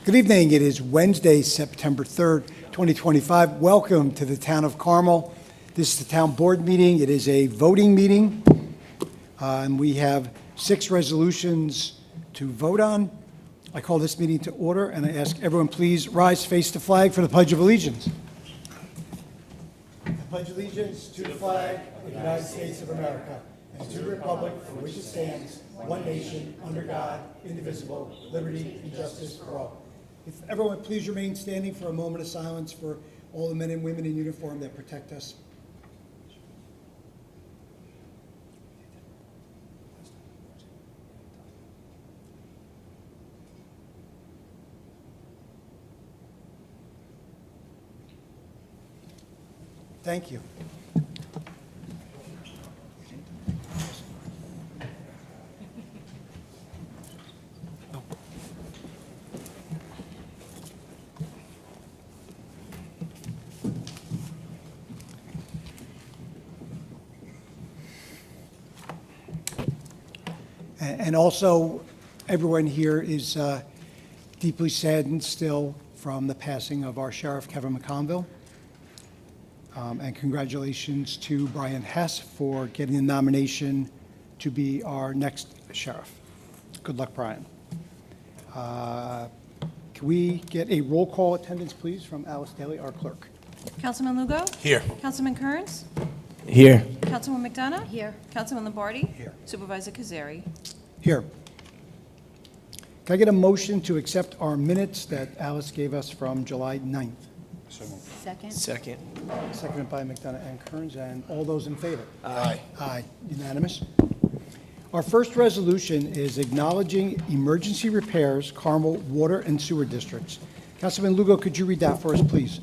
Good evening. It is Wednesday, September 3rd, 2025. Welcome to the Town of Carmel. This is the Town Board meeting. It is a voting meeting, and we have 6 resolutions to vote on. I call this meeting to order, and I ask everyone please rise, face the flag for the Pledge of Allegiance. I pledge allegiance to the flag of the United States of America and to the republic for which it stands, one nation, under God, indivisible, liberty and justice for all. If everyone please remain standing for a moment of silence for all the men and women in uniform that protect us. Thank you. And also, everyone here is deeply saddened still from the passing of our Sheriff, Kevin McConville. And congratulations to Brian Hess for getting the nomination to be our next sheriff. Good luck, Brian. Can we get a roll call attendance, please, from Alice Daly, our clerk? Councilman Lugo? Here. Councilman Kearns? Here. Councilwoman McDonough? Here. Councilman Lombardi? Here. Supervisor Cazzari? Here. Can I get a motion to accept our minutes that Alice gave us from July 9th? Second. Second. Seconded by McDonough and Kearns, and all those in favor? Aye. Aye, unanimous. Our first resolution is acknowledging emergency repairs, Carmel Water and Sewer Districts. Councilman Lugo, could you read that for us, please?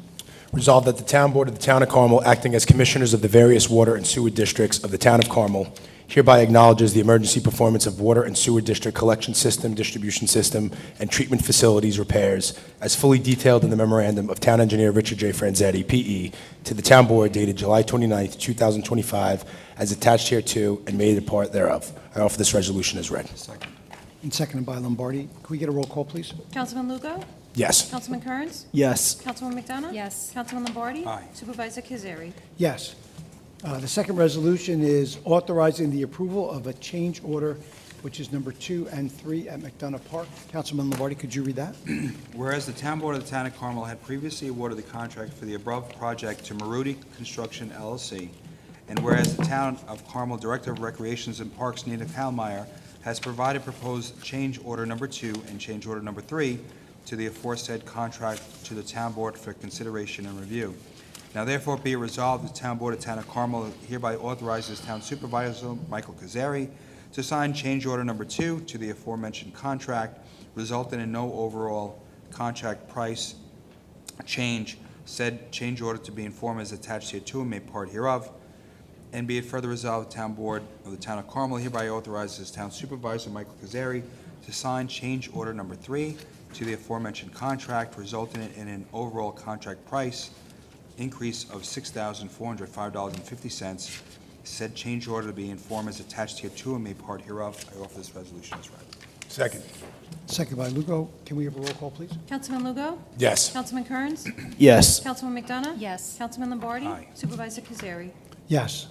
Resolved that the Town Board of the Town of Carmel, acting as commissioners of the various water and sewer districts of the Town of Carmel, hereby acknowledges the emergency performance of water and sewer district collection system, distribution system, and treatment facilities repairs as fully detailed in the memorandum of Town Engineer Richard J. Franzetti, P.E., to the Town Board dated July 29, 2025, as attached hereto and made a part thereof. I offer this resolution as read. And seconded by Lombardi. Can we get a roll call, please? Councilman Lugo? Yes. Councilman Kearns? Yes. Councilwoman McDonough? Yes. Councilman Lombardi? Aye. Supervisor Cazzari? Yes. The second resolution is authorizing the approval of a change order, which is number 2 and 3 at McDonough Park. Councilman Lombardi, could you read that? Whereas the Town Board of the Town of Carmel had previously awarded the contract for the above project to Maruti Construction LLC, and whereas the Town of Carmel Director of Recreations and Parks, Nina Kalmeyer, has provided proposed change order number 2 and change order number 3 to the aforesaid contract to the Town Board for consideration and review. Now therefore be it resolved, the Town Board of Town of Carmel hereby authorizes Town Supervisor Michael Cazzari to sign change order number 2 to the aforementioned contract, resulting in no overall contract price change. Said change order to be in form as attached hereto and made part hereof. And be it further resolved, the Town Board of the Town of Carmel hereby authorizes Town Supervisor Michael Cazzari to sign change order number 3 to the aforementioned contract, resulting in an overall contract price increase of $6,405.50. Said change order to be in form as attached hereto and made part hereof. I offer this resolution as read. Second. Seconded by Lugo. Can we have a roll call, please? Councilman Lugo? Yes. Councilman Kearns? Yes. Councilwoman McDonough? Yes. Councilman Lombardi? Aye. Supervisor Cazzari? Yes.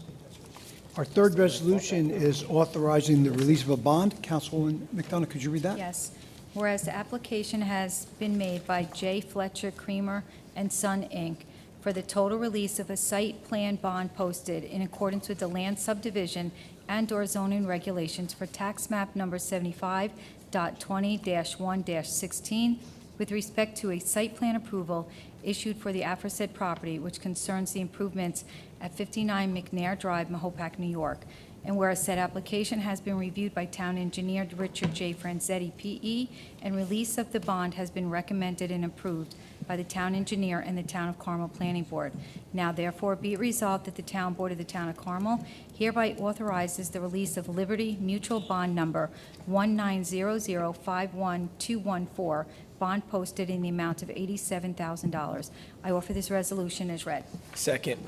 Our third resolution is authorizing the release of a bond. Councilwoman McDonough, could you read that? Yes. Whereas the application has been made by J. Fletcher Creamer and Son, Inc., for the total release of a site plan bond posted in accordance with the land subdivision and/or zoning regulations for tax map number 75.20-1-16 with respect to a site plan approval issued for the aforesaid property, which concerns the improvements at 59 McNair Drive, Mahopac, New York. And whereas said application has been reviewed by Town Engineer Richard J. Franzetti, P.E., and release of the bond has been recommended and approved by the Town Engineer and the Town of Carmel Planning Board. Now therefore be it resolved that the Town Board of the Town of Carmel hereby authorizes the release of Liberty Mutual Bond Number 190051214, bond posted in the amount of $87,000. I offer this resolution as read. Second.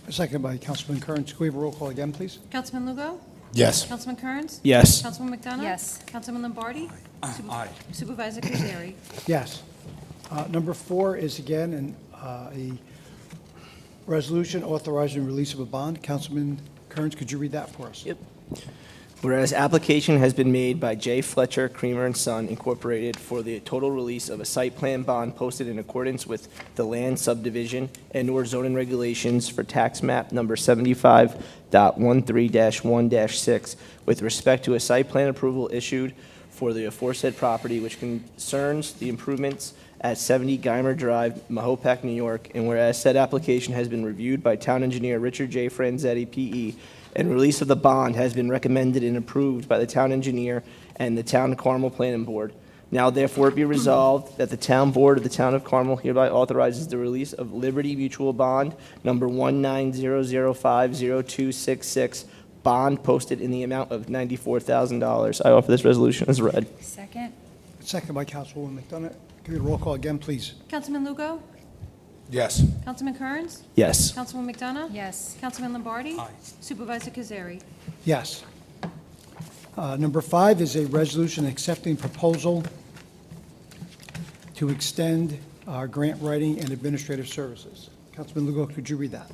Seconded by Councilman Kearns. Can we have a roll call again, please? Councilman Lugo? Yes. Councilman Kearns? Yes. Councilwoman McDonough? Yes. Councilman Lombardi? Aye. Supervisor Cazzari? Yes. Number 4 is again a resolution authorizing release of a bond. Councilman Kearns, could you read that for us? Yep. Whereas application has been made by J. Fletcher, Creamer and Son Incorporated for the total release of a site plan bond posted in accordance with the land subdivision and/or zoning regulations for tax map number 75.13-1-6 with respect to a site plan approval issued for the aforesaid property which concerns the improvements at 70 Geimer Drive, Mahopac, New York, and whereas said application has been reviewed by Town Engineer Richard J. Franzetti, P.E., and release of the bond has been recommended and approved by the Town Engineer and the Town of Carmel Planning Board. Now therefore be resolved that the Town Board of the Town of Carmel hereby authorizes the release of Liberty Mutual Bond number 190050266, bond posted in the amount of $94,000. I offer this resolution as read. Second. Second by Councilwoman McDonough. Give me a roll call again, please. Councilman Lugo? Yes. Councilman Kearns? Yes. Councilwoman McDonough? Yes. Councilman Lombardi? Supervisor Cazzari? Yes. Number 5 is a resolution accepting proposal to extend our grant writing and administrative services. Councilman Lugo, could you read that?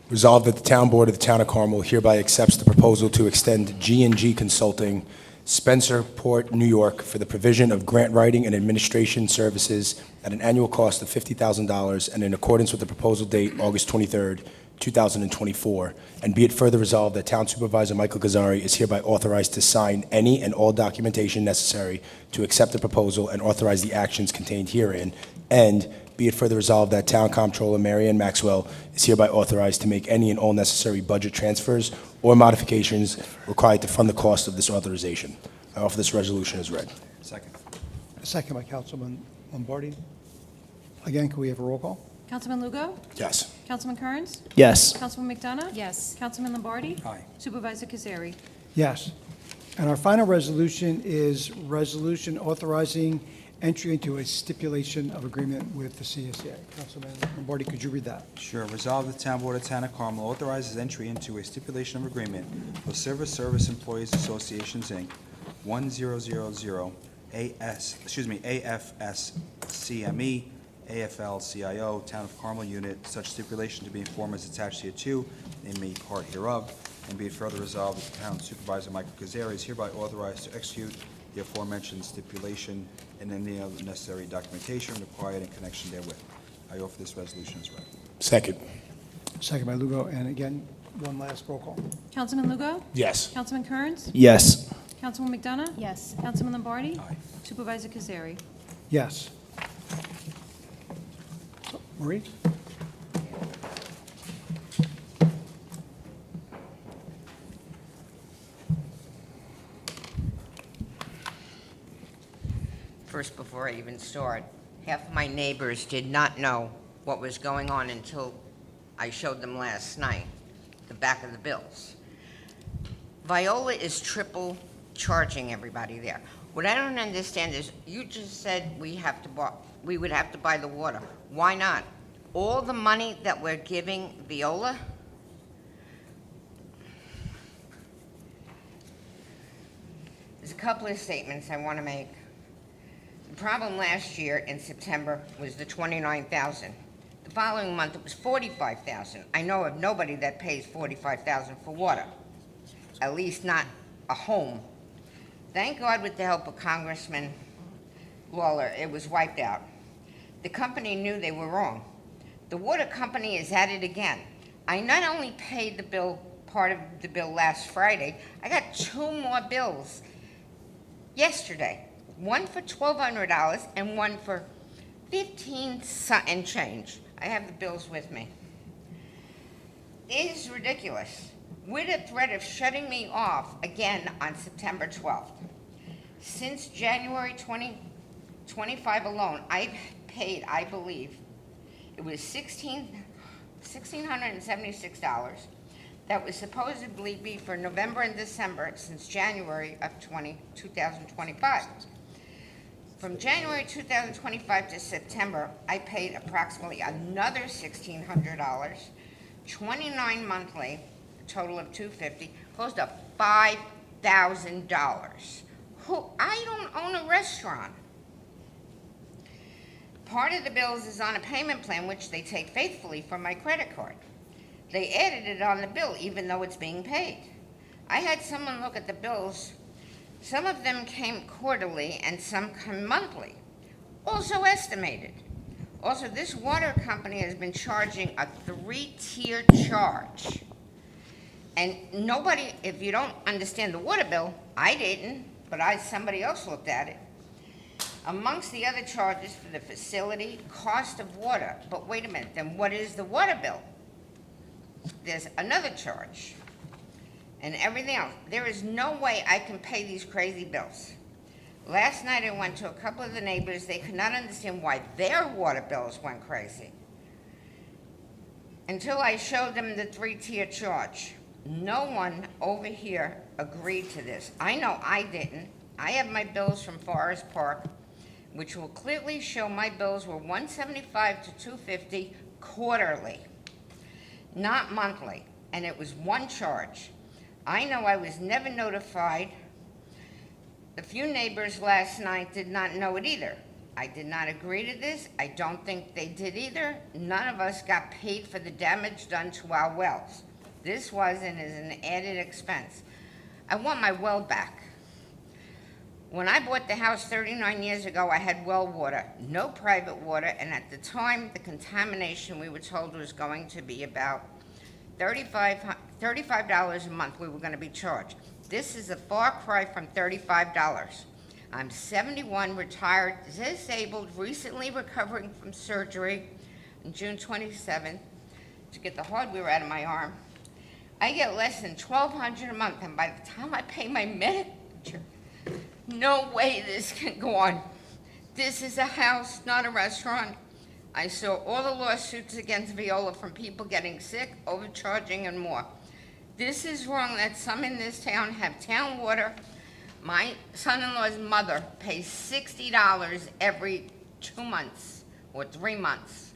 Resolved that the Town Board of the Town of Carmel hereby accepts the proposal to extend G&G Consulting, Spencerport, New York, for the provision of grant writing and administration services at an annual cost of $50,000 and in accordance with the proposal date August 23rd, 2024. And be it further resolved that Town Supervisor Michael Cazzari is hereby authorized to sign any and all documentation necessary to accept the proposal and authorize the actions contained herein. And be it further resolved that Town Comptroller Marianne Maxwell is hereby authorized to make any and all necessary budget transfers or modifications required to fund the cost of this authorization. I offer this resolution as read. Second. Second by Councilman Lombardi. Again, can we have a roll call? Councilman Lugo? Yes. Councilman Kearns? Yes. Councilwoman McDonough? Yes. Councilman Lombardi? Aye. Supervisor Cazzari? Yes. And our final resolution is resolution authorizing entry into a stipulation of agreement with the CSEA. Councilman Lombardi, could you read that? Sure. Resolved, the Town Board of Town of Carmel authorizes entry into a stipulation of agreement with Civil Service Employees Associations, Inc., 1000 AFSCME, AFL-CIO, Town of Carmel Unit, such stipulation to be in form as attached here too, in me part hereof, and be it further resolved that the Town Supervisor Michael Cazzari is hereby authorized to execute the aforementioned stipulation and any other necessary documentation required in connection therewith. I offer this resolution as read. Second. Second by Lugo. And again, one last roll call. Councilman Lugo? Yes. Councilman Kearns? Yes. Councilwoman McDonough? Yes. Councilman Lombardi? Aye. Supervisor Cazzari? Yes. Marie? First, before I even start, half of my neighbors did not know what was going on until I showed them last night, the back of the bills. Viola is triple charging everybody there. What I don't understand is, you just said we would have to buy the water. Why not? All the money that we're giving Viola, there's a couple of statements I want to make. The problem last year in September was the $29,000. The following month, it was $45,000. I know of nobody that pays $45,000 for water, at least not a home. Thank God, with the help of Congressman Lawler, it was wiped out. The company knew they were wrong. The water company is at it again. I not only paid the bill, part of the bill last Friday, I got 2 more bills yesterday. One for $1,200 and one for 15 and change. I have the bills with me. It is ridiculous. With a threat of shutting me off again on September 12th. Since January 2025 alone, I've paid, I believe, it was $1,676. That was supposedly be for November and December since January of 2025. From January 2025 to September, I paid approximately another $1,600, 29 monthly, a total of $250, close to $5,000. I don't own a restaurant. Part of the bills is on a payment plan, which they take faithfully from my credit card. They added it on the bill, even though it's being paid. I had someone look at the bills. Some of them came quarterly and some come monthly, also estimated. Also, this water company has been charging a 3-tier charge. And nobody, if you don't understand the water bill, I didn't, but somebody else looked at it. Amongst the other charges for the facility, cost of water. But wait a minute, then what is the water bill? There's another charge. And everything else. There is no way I can pay these crazy bills. Last night I went to a couple of the neighbors. They could not understand why their water bills went crazy. Until I showed them the 3-tier charge. No one over here agreed to this. I know I didn't. I have my bills from Forest Park, which will clearly show my bills were $175 to $250 quarterly, not monthly, and it was one charge. I know I was never notified. The few neighbors last night did not know it either. I did not agree to this. I don't think they did either. None of us got paid for the damage done to our wells. This was and is an added expense. I want my well back. When I bought the house 39 years ago, I had well water, no private water, and at the time, the contamination we were told was going to be about $35 a month we were going to be charged. This is a far cry from $35. I'm 71, retired, disabled, recently recovering from surgery on June 27th to get the hardware out of my arm. I get less than $1,200 a month, and by the time I pay my Medicare, no way this can go on. This is a house, not a restaurant. I saw all the lawsuits against Viola from people getting sick, overcharging, and more. This is wrong that some in this town have town water. My son-in-law's mother pays $60 every 2 months or 3 months.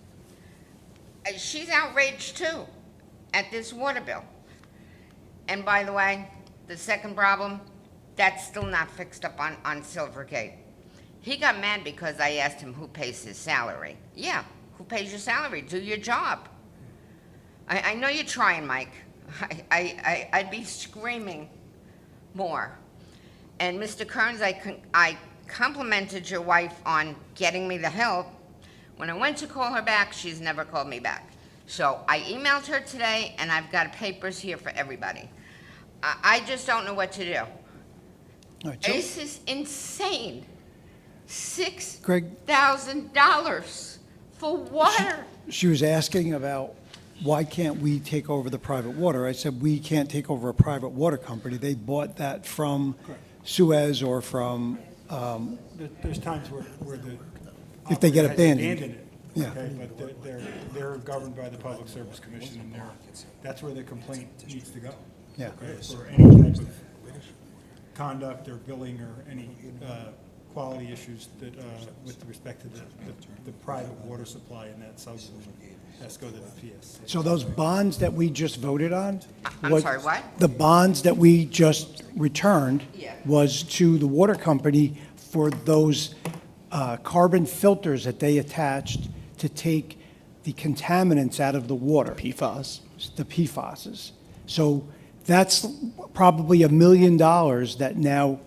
She's outraged too at this water bill. And by the way, the second problem, that's still not fixed up on Silvergate. He got mad because I asked him who pays his salary. Yeah, who pays your salary? Do your job. I know you're trying, Mike. I'd be screaming more. And Mr. Kearns, I complimented your wife on getting me the help. When I went to call her back, she's never called me back. So I emailed her today, and I've got papers here for everybody. I just don't know what to do. All right, so- This is insane. Greg? $6,000 for water. She was asking about why can't we take over the private water? I said, we can't take over a private water company. They bought that from Suez or from, There's times where the. If they get operator has abandoned. it. Yeah. Okay, but they're governed by the Public Service Commission, and that's where the complaint needs to go. Yeah. Okay, for any type of conduct or billing or any quality issues that, with respect to the private water supply in that subdivision. Has to go to the PS. so those bonds that we just voted on? I'm sorry, what? The bonds that we just returned Yeah. was to the water company for those carbon filters that they attached to take the contaminants out of the water. PFAS. The PFASs. So that's probably $1 million that now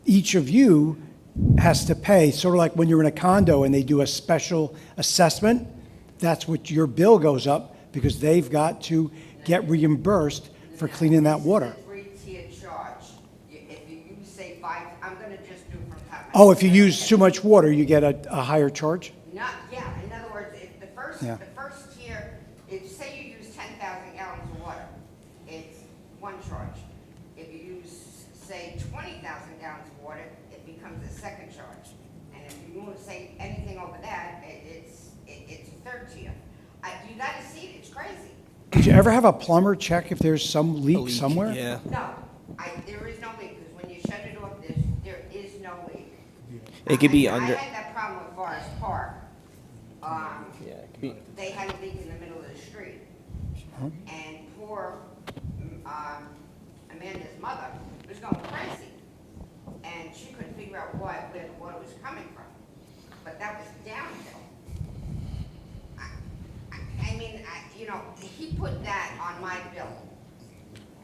each of you has to pay, sort of like when you're in a condo and they do a special assessment, that's what your bill goes up because they've got to get reimbursed for cleaning that water. This is a 3-tier charge. If you use, say, 5, I'm going to just do from top. Oh, if you use too much water, you get a higher charge? Not, yeah, in other words, if the first tier, if, say you use 10,000 gallons of water, it's one charge. If you use, say, 20,000 gallons of water, it becomes a second charge. And if you want to say anything over that, it's a third tier. You gotta see it, it's crazy. Did you ever have a plumber check if there's some leak somewhere? Yeah. No, there is no leak, because when you shut it off, there is no leak. It could be I under. had that problem with Forest Park. Yeah, it could be. They had a leak in the middle of the street. And poor Amanda's mother was going crazy. And she couldn't figure out where the water was coming from. But that was downhill. put that on my bill,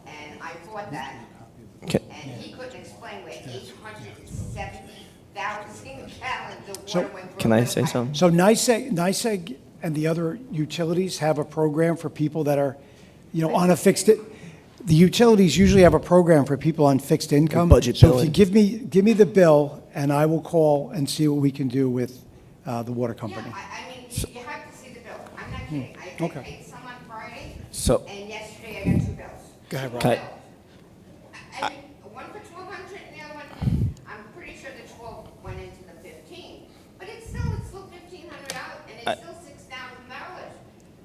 and I bought that, Okay. and he couldn't explain where 870,000 gallons of So- water went through. Can I the say pipe. something? So NYSEG and the other utilities have a program for people that are, on a the utilities usually have a program for people on fixed income. budget So if you billing. give me the bill, and I will call and see what we can do with the water Yeah, company. I mean, you have to see the bill. I'm not kidding. I okay. paid some on Friday, So, and yesterday I got 2 bills. Go ahead, Rob. Can I- I mean, one for 1,200 and the other one, I'm pretty sure the 12 went into the 15. But it's still $1,500 and it's still $6,000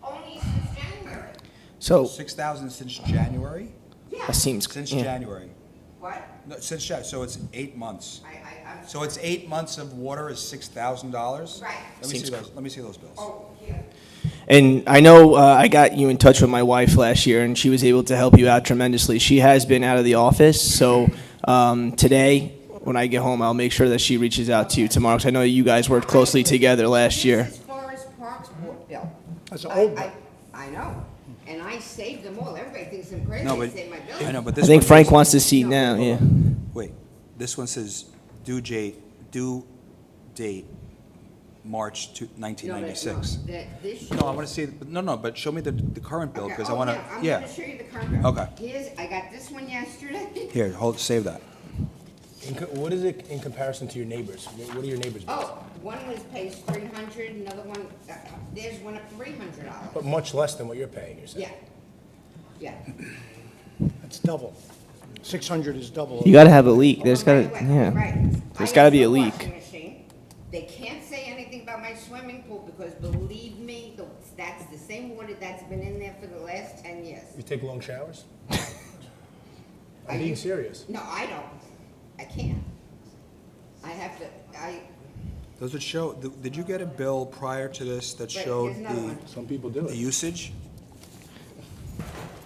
only since January. so 6,000 since January? that seems, Since yeah. January? What? No, since January, so it's 8 months. I'm. So it's 8 months of water is $6,000? Right. Let me see those bills. Oh, here. And I know I got you in touch with my wife last year, and she was able to help you out tremendously. She has been out of the office, so today, when I get home, I'll make sure that she reaches out to you tomorrow, because I know you guys worked closely together last year. This is Forest Park's bill. That's an old bill. I know, and I saved them all. Everybody thinks I'm crazy. No, I but, saved my bill. I know, but I this think one Frank says- wants to see it now, yeah. Wait, this one says due date, March 1996. This No, I want to see, no, but show me the current bill, Okay, because I want to, I'm yeah. gonna show you the current bill. Okay. I got this one yesterday. Here, save that. What is it in comparison to your neighbors? What are your neighbors' bills? Oh, one was pays 300, another one, there's one at $300. But much less than what you're paying, you're saying? Yeah, It's double. 600 is double. You gotta have a leak. There's gotta, Right, yeah. right. There's I gotta have be a a leak. washing machine. They can't say anything about my swimming pool because believe me, that's the same water that's been in there for the last 10 years. You take long showers? Are I'm being you- serious. No, I don't. I can't. I have to, Does it show, did you get a bill prior to this that Right, showed here's another one. Some people do the it. usage?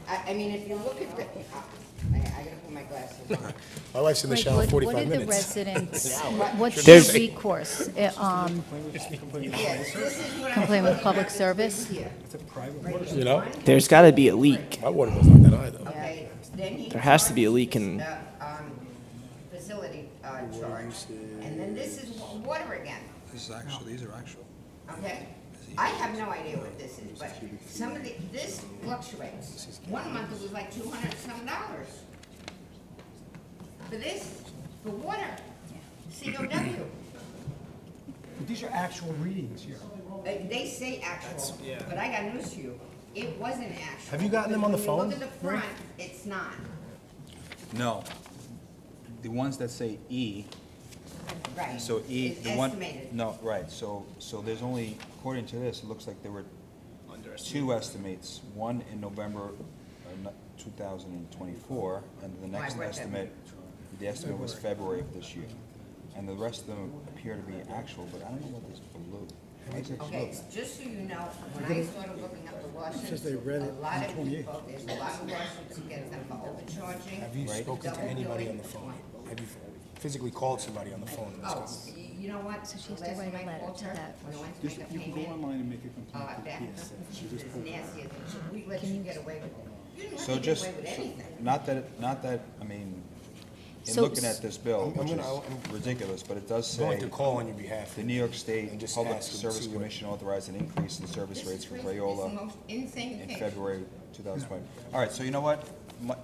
I mean, if you look at the, I gotta put my glasses on. My wife's in the Greg, shower what 45 are the minutes. residents, what's There's- the recourse? Yes, this is what I Complain with put public up service? here. You know? There's gotta be a leak. My water bill's not that high, though. Okay, then he There has to be a charges leak in- facility charge, and then this is water again, This is actual, these are actual. okay? I have no idea what this is, but some of this fluctuates. One month it was like $200 some. For this, for water, COW. But these are actual readings here. They say actual, but I got news for you. It wasn't actual. Have you gotten them on the phone, When you look at the front, it's not. No. The ones that say E, Right. so E, It's the one. estimated. No, right, so there's only, according to this, it looks like there were two estimates. One in November 2024, and the I next read that. estimate, the estimate was February of this year. And the rest of them appear to be actual, but I don't know what this blue. Why is it Okay, blue? just so you know, when I started looking up the Washingtons, says they read it a lot of on 28. people, there's a lot of Washingtons get them for overcharging. Have you Right. spoken to double anybody on billing. the phone? Have you physically called somebody on the phone and Oh, discussed? you know what? So she has to Last write a time I letter called to her, that when I went to Just, make a you can go payment, online and make a complaint to back, PSA. she was nasty, and we let you get away with it. You didn't So let me get just, away with anything. not that, I mean, in So- looking at this bill, I'm which is gonna- ridiculous, but it does I'm going say, to call on your behalf. the New York State And just Public ask them to Service see what- Commission authorized an increase in service This rates is for crazy. It's Crayola the most insane in thing. February 2020. All right, so you know what?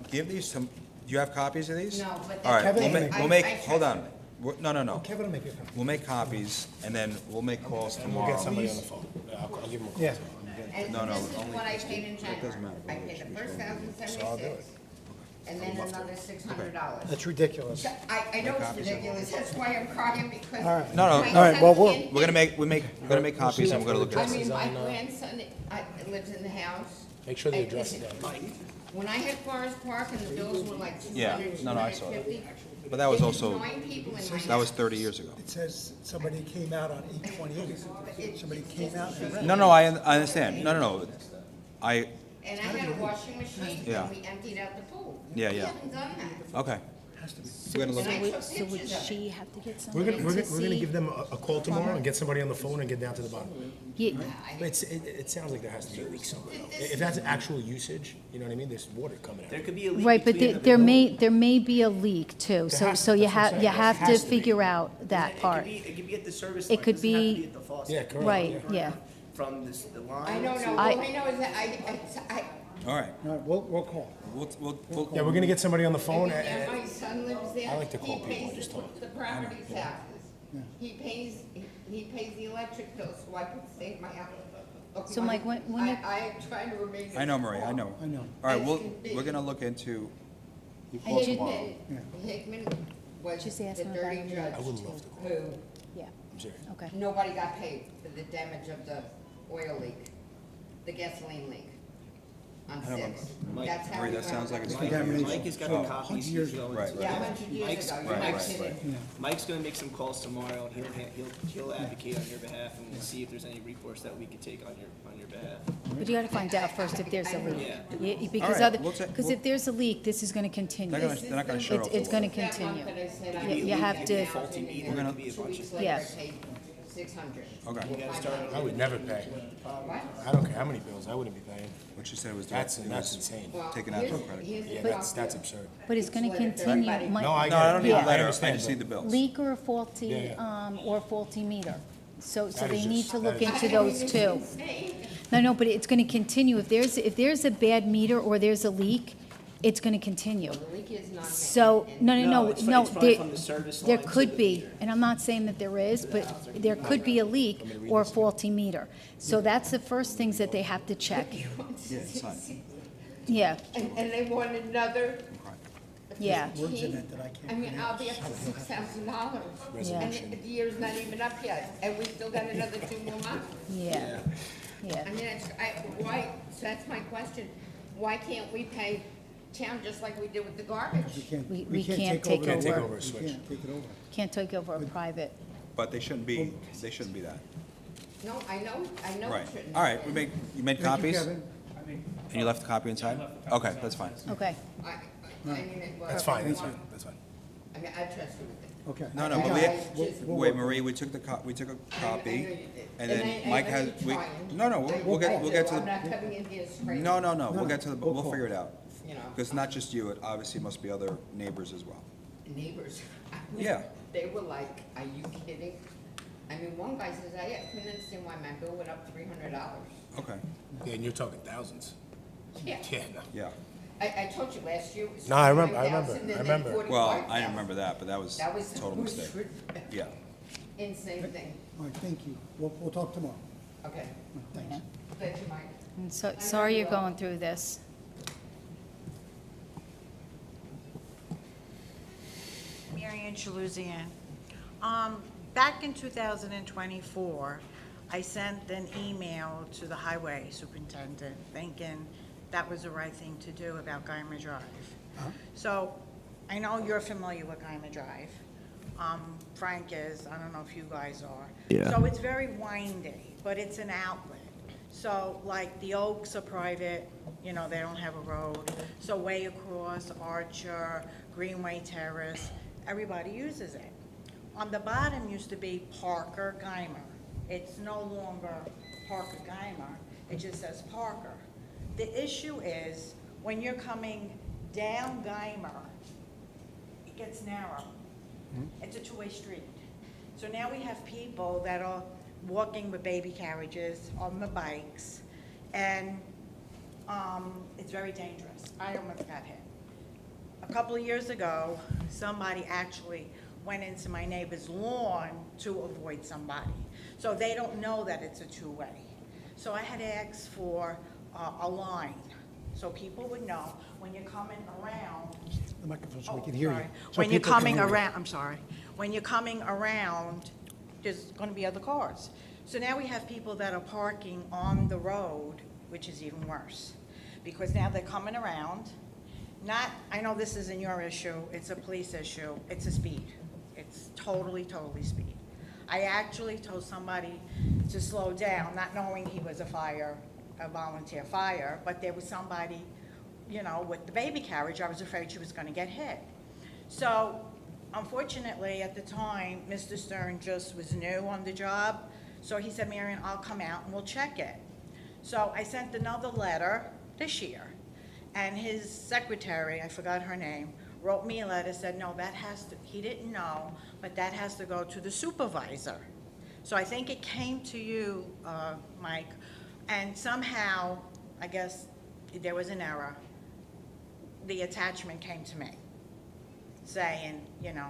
Give these to, do you have copies of these? No, but All right, Kevin we'll will make, make- we'll make, I hold trust on. No. Kevin will make it. We'll make copies, and then we'll make calls And we'll get tomorrow. somebody on the phone. I'll give them a call. Yeah. And No, this is only- what I paid in doesn't January. matter. I paid the first $1,076, and then another $600. That's ridiculous. I know it's ridiculous, that's why I'm crying, because. All right. No, my all right, well, son we're- can't We're gonna get- we're gonna make copies, and we're gonna look I at mean, this. my grandson, lives in the house. Make sure the And address is listen, on. When I had Forest Park and the bills were like Yeah, 200, no, I saw that. 250. But that was there was also, 9 people in my that was house. 30 years ago. It says somebody came out on 8/28. Somebody came out and read. No, I understand. No. I, And I had a washing machine, Yeah. and we emptied out the pool. Yeah, We yeah. haven't done that. okay. We're gonna look, So would she have to get We're somebody gonna, to we're gonna see? give them a call tomorrow and get somebody on the phone and get down to the bottom. Yeah, But it sounds like there has to be a leak somewhere, though. If that's actual usage, you know what I mean, there's water coming out. There could be a leak. right, but between there may be a leak too, so, so you that's what I'm saying. have, you have There to has to be. figure out that part. It could be at the service It line. could doesn't have to be- at the faucet. Yeah, correct. Right, yeah. From this, the line. I don't know, all I- I know is that all right, All right, we'll call. we'll, Yeah, we're gonna get somebody on the phone and and, my son lives there. I like to call He people pays and just talk. The property taxes. He pays the electric bill, so I can save my house. Okay, So, Mike, when you- I try to remain. I know, Marie, I know. I know. All right, As can be. we're gonna look into, Hickman, Hickman was Just the ask him dirty about it. judge I would love to call. who, Yeah, I'm serious. okay. nobody got paid for the damage of the oil leak, the gasoline leak on don't six. Mike, That's how Marie, we that went sounds like it's. Contamination. Mike has got Oh, the copies. 100 He's years going Right, to- right. Yeah, 100 years Mike's- ago, you right, might right, sit right. in. Mike's gonna make some calls tomorrow, and he'll advocate on your behalf, and we'll see if there's any recourse that we could take on your behalf. But you gotta find out first if there's a leak. Yeah. Because All right, we'll ta- because we'll- if there's a leak, this is gonna continue. They're not gonna shut off the It's gonna water. That continue. month that I said I You- needed you have to- 1,000, We're and gonna- then be a 2 bunch weeks of- later, I Yes. paid 600. Okay, I would never pay. What? I don't care how many bills, I wouldn't be paying. what she said was. That's it that's was insane. Well, Taken out of here's- the credit. here's the Yeah, that's problem. absurd. But it's gonna Let it continue. everybody- Mike- No, I No, get it. I don't need Yeah. a letter, I understand, just but- need the bills. Leak or a faulty, Yeah, or a faulty meter. So That they is need just- to look that is- into those two. No, but it's gonna continue. If there's a bad meter or there's a leak, it's gonna continue. The leak is not. So, no, it's probably there, from the service there line to could the be, meter. and I'm not saying that there is, but there could be a leak or a faulty meter. So that's the first things that they have to check. Yeah, it's fine. Yeah, And they want another. yeah, Words in it that I can't I mean, I'll be up to $6,000. And the year's not even up yet, and we still got another 2 more months. yeah, I yeah. mean, why, so that's my question. Why can't we pay town just like we did with the garbage? We can't take the over. work. a switch. We can't take it over. Can't take over a private. But they shouldn't be that. No, I know Right, it shouldn't. all right, you made Thank you, copies? Kevin. And you left a copy inside? Okay, that's fine. Okay. I mean, it was. That's fine, that's fine, that's fine. I mean, I trust you with it. Okay. No, I but we, just- wait, Marie, we took a copy, I know and you did. then I Mike know has, you're we, trying. no, we'll get to I'm the, not coming in here screaming. no, we'll get to the, we'll we'll call. figure it out. You know. Because not just you, it obviously must be other neighbors as well. Neighbors. Yeah. They were like, are you kidding? I mean, one guy says, I couldn't understand why my bill went up $300. Okay, Yeah, and you're talking thousands. Yeah. Yeah, no. yeah. I told you last year it was No, I remember, I 29,000 remember, I and then remember. 45,000. Well, I didn't remember that, but that was That was a total mistake. Yeah. Insane thing. All right, thank you. We'll talk tomorrow. Okay. Thanks. Thank you, Mike. And so, sorry you're going through this. Mary Ann Shaluzian. Back in 2024, I sent an email to the highway superintendent thinking that was the right thing to do about Guymer Drive. So I know you're familiar with Guymer Drive. Frank is, I don't know if you guys are. Yeah. So it's very windy, but it's an outlet. So like the Oaks are private, you know, they don't have a road. So way across, Archer, Greenway Terrace, everybody uses it. On the bottom used to be Parker Guymer. It's no longer Parker Guymer, it just says Parker. The issue is, when you're coming down Guymer, it gets narrow. It's a two-way street. So now we have people that are walking with baby carriages on the bikes, and it's very dangerous. I almost got hit. A couple of years ago, somebody actually went into my neighbor's lawn to avoid somebody. So they don't know that it's a two-way. So I had asked for a line, so people would know when you're coming around. The microphone so we Oh, can hear you. sorry. So When you're people can coming hear you. around, I'm sorry. When you're coming around, there's gonna be other cars. So now we have people that are parking on the road, which is even worse. Because now they're coming around, I know this isn't your issue, it's a police issue, it's a speed. It's totally speed. I actually told somebody to slow down, not knowing he was a volunteer fire, but there was somebody, you know, with the baby carriage, I was afraid she was gonna get hit. So unfortunately, at the time, Mr. Stern just was new on the job. So he said, Marion, I'll come out and we'll check it. So I sent another letter this year. And his secretary, I forgot her name, wrote me a letter, said, no, that has to, he didn't know, but that has to go to the supervisor. So I think it came to you, Mike, and somehow, I guess there was an error. The attachment came to me, saying, you know,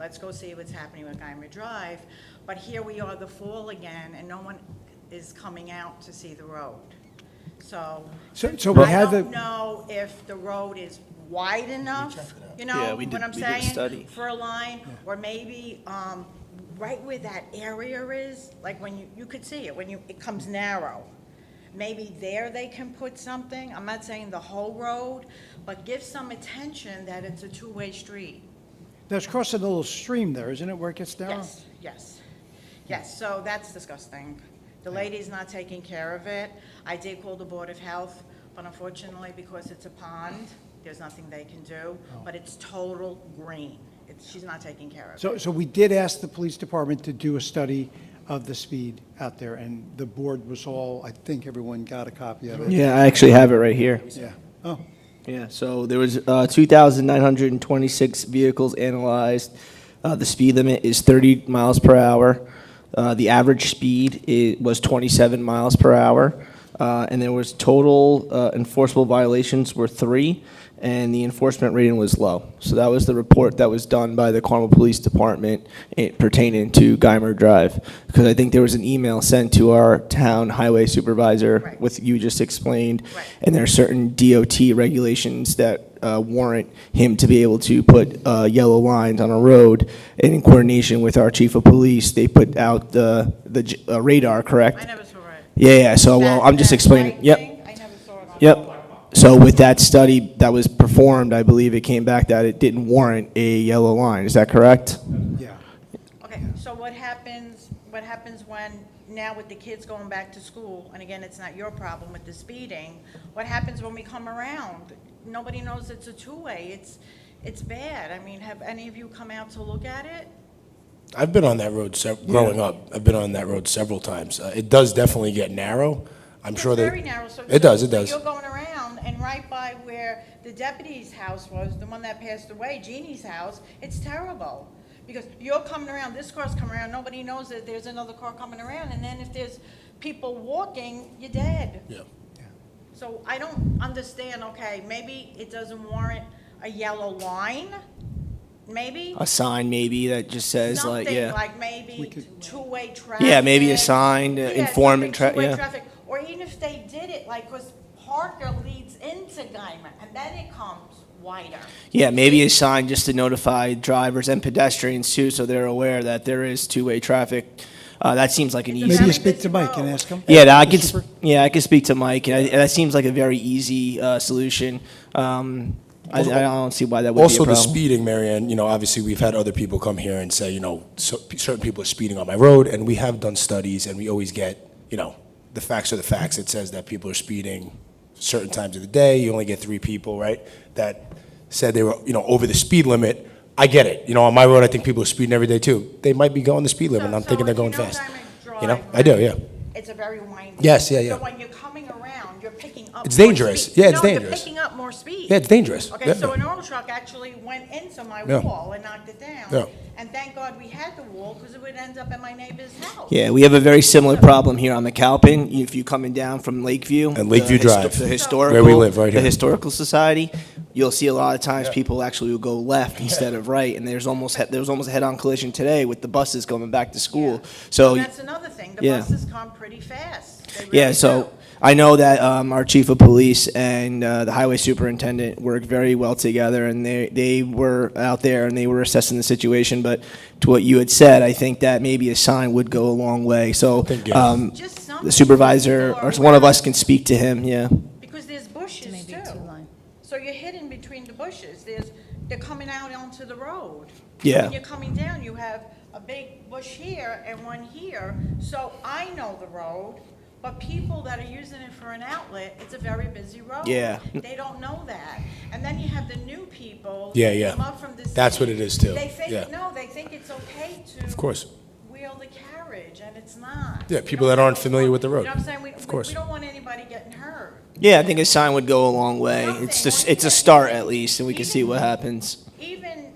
let's go see what's happening with Guymer Drive. But here we are the fall again, and no one is coming out to see the road. So we I had don't know if the road is wide enough, you know Yeah, what I'm we did a saying? study. For a line, or maybe right where that area is, like when you could see it, when it comes narrow. Maybe there they can put something. I'm not saying the whole road, but give some attention that it's a two-way street. There's crossing a little stream there, isn't it, where it gets down? Yes, yes. Yes, so that's disgusting. The lady's not taking care of it. I did call the Board of Health, but unfortunately, because it's a pond, there's nothing they can do. But it's total green. She's not taking care of it. So we did ask the police department to do a study of the speed out there, and the board was all, I think everyone got a copy of it. Yeah, I actually have it right here. Yeah. Oh, Yeah, so there was 2,926 vehicles analyzed. The speed limit is 30 miles per hour. The average speed was 27 miles per hour. And there was total enforceable violations were 3, and the enforcement rating was low. So that was the report that was done by the Carmel Police Department pertaining to Guymer Drive. Because I think there was an email sent to our town highway supervisor Right. with you just explained. Right. And there are certain DOT regulations that warrant him to be able to put yellow lines on a road. And in coordination with our chief of police, they put out the radar, correct? I never saw it. Yeah, so, well, I'm just That explaining, light yep, thing, I never saw it on. yep. So with that study that was performed, I believe it came back that it didn't warrant a yellow line, is that correct? yeah. Okay, so what happens when, now with the kids going back to school, and again, it's not your problem with the speeding, what happens when we come around? Nobody knows it's a two-way, it's bad. I mean, have any of you come out to look at it? I've been on that road growing up. I've been on that road several times. It does definitely get narrow. I'm sure It's that very narrow, so. it does. It so does. You're going around, and right by where the deputy's house was, the one that passed away, Jeannie's house, it's terrible. Because you're coming around, this car's coming around, nobody knows that there's another car coming around, and then if there's people walking, you're dead. Yeah. So I don't understand, okay, maybe it doesn't warrant a yellow line, maybe? A sign maybe that just says like, Something yeah. like maybe two-way traffic. Yeah, maybe a sign, Yeah, informant, something, two-way yeah. traffic. Or even if they did it, like, because Parker leads into Guymer, and then it comes wider. Yeah, maybe a sign just to notify drivers and pedestrians too, so they're aware that there is two-way traffic. That seems like an It's a easy. Maybe you very speak busy to Mike and road. ask him. Yeah, I Mr. could. Super? Yeah, I could speak to Mike, and that seems like a very easy solution. I don't see why that would Also, be a the problem. speeding, Marianne, obviously, we've had other people come here and say, certain people are speeding on my road, and we have done studies, and we always get, the facts are the facts. It says that people are speeding certain times of the day. You only get 3 people, right, that said they were, over the speed limit. I get it. On my road, I think people are speeding every day, too. They might be going the speed limit, and I'm thinking they're going fast. I do, yeah. It's a very windy. Yes, yeah, yeah. So when you're coming around, you're picking up. It's more dangerous. speed. Yeah, it's No, dangerous. you're picking up more speed. Yeah, it's dangerous. Okay, Yeah. so an oil truck actually went into my Yeah. wall and knocked it down. Yeah. And thank God we had the wall, because it would end up at my neighbor's house. Yeah, we have a very similar problem here on McAlpin. If you're coming down from Lakeview. And Lakeview Drive, The historical. where we live, right here. The Historical Society, you'll see a lot of times people actually will go left instead of right, and there was almost a head-on collision today with the buses going back to school. So, And that's another thing, the yeah. buses come pretty fast. They really yeah, so do. I know that our chief of police and the highway superintendent work very well together, and they were out there and they were assessing the situation. But to what you had said, I think that maybe a sign would go a long way. So Think, yeah. Just something the supervisor people or are one of aware us can speak to him, yeah. Because there's bushes Maybe too. a two-line. So you're hidden between the bushes. They're coming out onto the road. Yeah. When you're coming down, you have a big bush here and one here. So I know the road, But people that are using it for an outlet, it's a very busy road. Yeah. They don't know that. And then you have the new people. Yeah, that yeah. Come up from the city. That's what it is, too. They think, Yeah. no, they think it's okay to. Of course. Wheel the carriage, and it's not. Yeah, You people know, that aren't familiar with the road. You know what I'm saying? Of course. We don't want anybody getting hurt. Yeah, I think a sign would go a long way. Something, It's or just, it's a even- start at least, and we can even- see what happens. Even,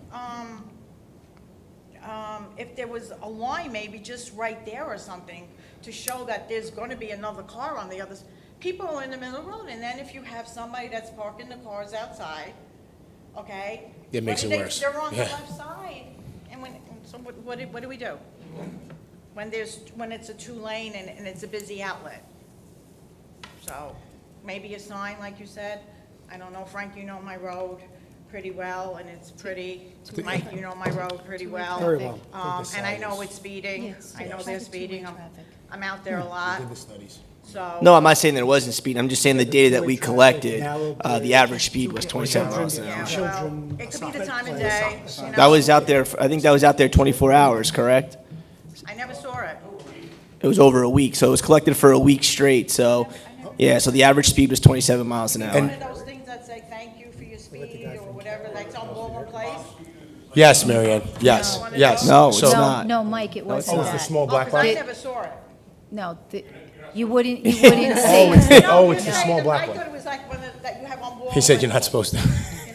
if there was a line maybe just right there or something to show that there's gonna be another car on the other, people are in the middle of the road, and then if you have somebody that's parking the cars outside, okay? It makes but it they- worse. They're on the Yeah. left side, and so what do we do? When it's a two-lane and it's a busy outlet? So, maybe a sign, like you said. I don't know, Frank, you know my road pretty well, and it's pretty. Mike, you know my road pretty well. Very well. And I know it's speeding. Yes. I know Yes. they're speeding. Traffic. I'm out there a lot, the studies. so. No, I'm not saying there wasn't speed. I'm just saying the data that we collected, the average speed was 27 miles an Yeah, hour. well, Children, it could be the time of day, you know. That was out there, I think that was out there 24 hours, correct? I never saw it. It was over a week, so it was collected for a week straight, so, yeah, so the average speed was 27 miles an One hour. of those things that say, thank you for your speed, or whatever, that's on Baldwin Place. Yes, Marianne, yes, yes. No, it's So- not. No, Mike, it wasn't Oh, it's the that. small black Because I line? never saw it. No, you wouldn't see it. Oh, it's you're the saying small that- black I one. thought it was like one that you have on Baldwin. He said you're not supposed to.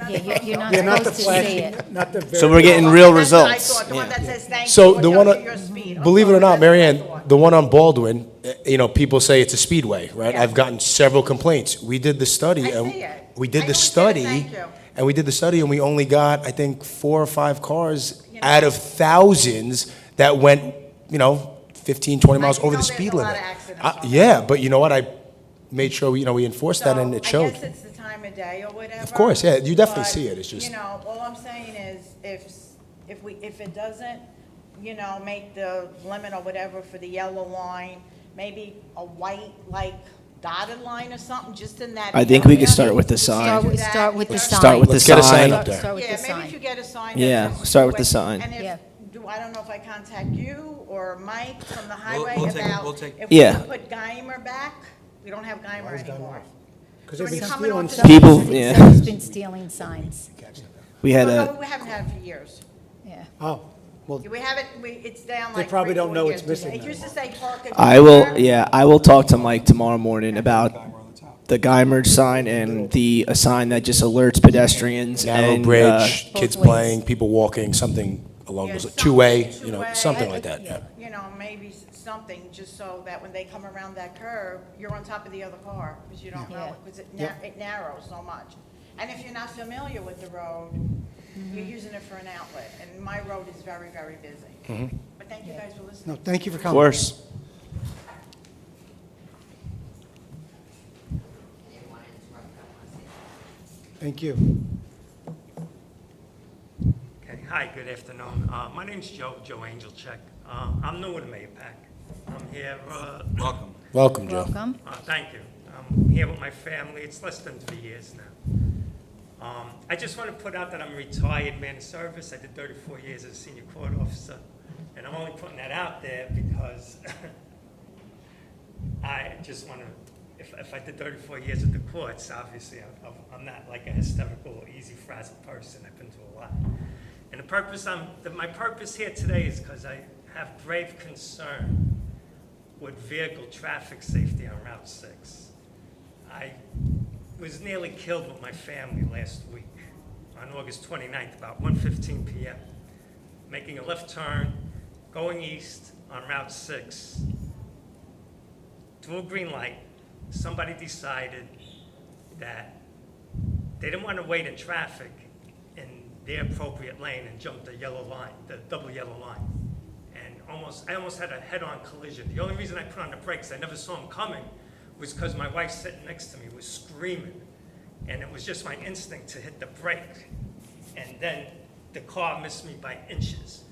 Yeah, you're not yeah, not the supposed to see flashy, it. not the very. So we're getting real That's what I results. thought, the one Yeah. that says thank you, So or the one, tells you your speed. believe it or Okay, not, that's what I Marianne, thought. the one on Baldwin, people say it's a speedway, right? Yeah. I've gotten several complaints. We did the study. I and see it. We did I the always say study, thank you. and we did the study, and we only got, I think, 4 or 5 cars You know. out of thousands that went, 15, 20 miles Mike, you over know the there's speed a lot limit. of accidents on Yeah, but you know what? I made sure, we enforced that, and it So, showed. I guess it's the time of day or whatever. Of course, yeah, you definitely but, see it, it's just- all I'm saying is, if it doesn't, make the limit or whatever for the yellow line, maybe a white, like, dotted line or something, just in that I think we could area. start with the sign. Start with the sign. Start with the Let's get a sign sign. up there. Start with the Yeah, maybe if you sign. get a sign. Yeah, that says start with the wait, sign. And Yeah. I don't know if I contact you or Mike from the highway we'll take- about we'll take- if we Yeah. can put Geimer back. We don't have Geimer anymore. Because So they've when been you're coming stealing off the- stuff. People, yeah. Someone's been stealing signs. We had No, a, we haven't had it for years. Yeah. Oh, well, We haven't, it's down They like probably 3, don't 4 know years it's missing today. It then. used to say park at I will, Geimer. yeah, I will talk to Mike tomorrow morning about the guy merge sign and a sign that just alerts pedestrians Narrow and, bridge, Both kids ways. playing, people walking, something along Yeah, those, something, two-way, two-way. something like that, yeah. Maybe something, just so that when they come around that curve, you're on top of the other car, because you don't know, Yeah. because it narrows so much. And if you're not familiar with the road, you're using it for an outlet, and my road is very, very busy. But thank you guys for listening. no, thank you for of coming. course. Thank you. Okay, hi, good afternoon. My name's Joe Angelcheck. I'm new to Mahopac. I'm here, Welcome. Welcome, Joe. Welcome. thank you. I'm here with my family. It's less than 3 years now. I just want to put out that I'm a retired man of service. I did 34 years as a senior court officer. And I'm only putting that out there because I just want to, if I did 34 years at the courts, obviously I'm not like a hysterical, easy, frazzled person. I've been through a lot. And my purpose here today is because I have grave concern with vehicle traffic safety on Route 6. I was nearly killed with my family last week on August 29th, about 1:15 p.m., making a left turn, going east on Route 6. Through a green light, somebody decided that they didn't want to wait in traffic in their appropriate lane and jump the yellow line, the double yellow line. And I almost had a head-on collision. The only reason I put on the brakes, I never saw them coming, was because my wife sitting next to me was screaming. And it was just my instinct to hit the brake. And then the car missed me by inches,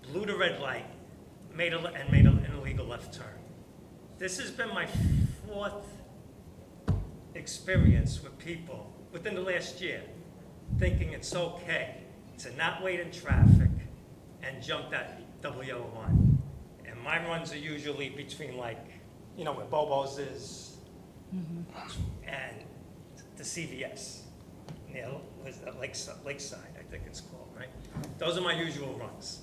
blew the red light, made an illegal left turn. This has been my 4th experience with people within the last year, thinking it's okay to not wait in traffic and jump that double yellow line. And my runs are usually between like you know, where Bobo's is, and the CVS, near, was that Lakeside, I think it's called, right? Those are my usual runs.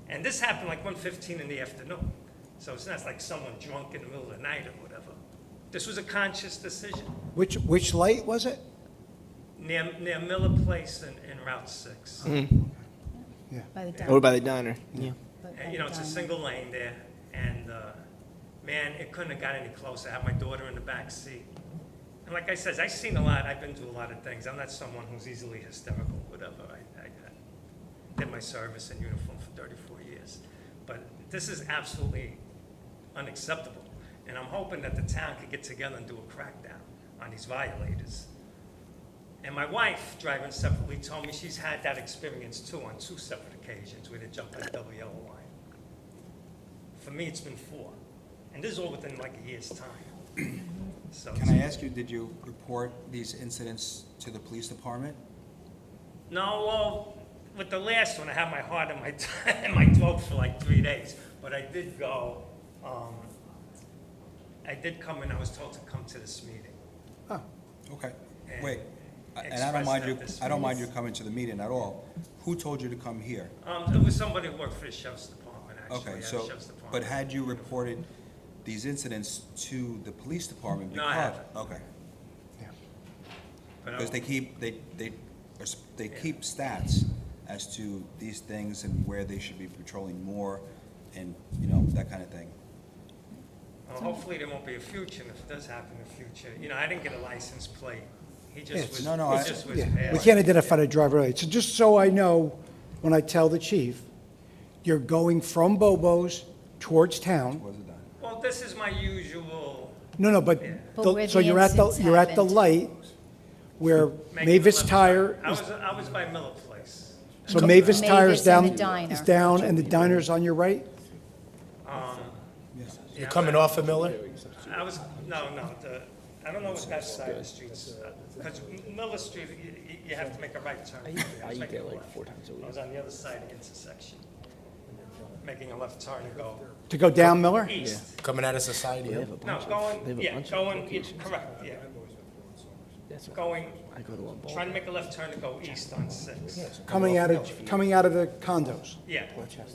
And this happened like 1:15 in the afternoon. So it's not like someone drunk in the middle of the night or whatever. This was a conscious decision. Which light was it? Near Miller Place and Route 6. By the Or by the diner. Yeah. And, you know, it's a single lane there, and, man, it couldn't have got any closer. I had my daughter in the back seat. And like I said, I've seen a lot, I've been through a lot of things. I'm not someone who's easily hysterical, whatever. I did my service in uniform for 34 years. But this is absolutely unacceptable. And I'm hoping that the town could get together and do a crackdown on these violators. And my wife, driving separately, told me she's had that experience too on 2 separate occasions where they jumped the double yellow line. For me, it's been 4. And this is all within like a year's time. So Can I ask you, did you report these incidents to the police department? No, well, with the last one, I had my heart in my throat for like 3 days. But I did go, I did come and I was told to come to this meeting. Oh, Okay, And wait. And express that this I don't mind you coming to the meeting at all. Who told you to come here? It was somebody who worked for the sheriff's department, actually. Okay, at the so, sheriff's department. but had you reported these incidents to the police department? No, I because- haven't. Okay, But because they keep stats as to these things and where they should be patrolling more and, you know, that kind of thing. Well, hopefully there won't be a future, and if it does happen in the future, you know, I didn't get a license plate. He Yeah, just was, no, he I- just was yeah, we passed. can't identify the driver. Right. So just so I know, when I tell the chief, you're going from Bobo's towards town. Was it done? Well, this is my usual, No, but, But where so the you're at the, incidents you're at the happened. light where making a Mavis left Tire turn. I is, was by Miller Place. so Mavis Tire is Mavis down, and the diner. is down and the diner's on your right? You're coming off of Miller? I was, no, I don't know what that side of the streets, because Miller Street, you have to make a right turn. I was making a left. 4 times a week. I was on the other side of the intersection, making a left turn to go To go down Miller? east. Coming out of Society Hill? No, They going, have a yeah, bunch of going, locations. correct, yeah. That's what Going, I go to Lombardi. trying to make a left turn to go east on 6. Coming out of the condos? Yeah,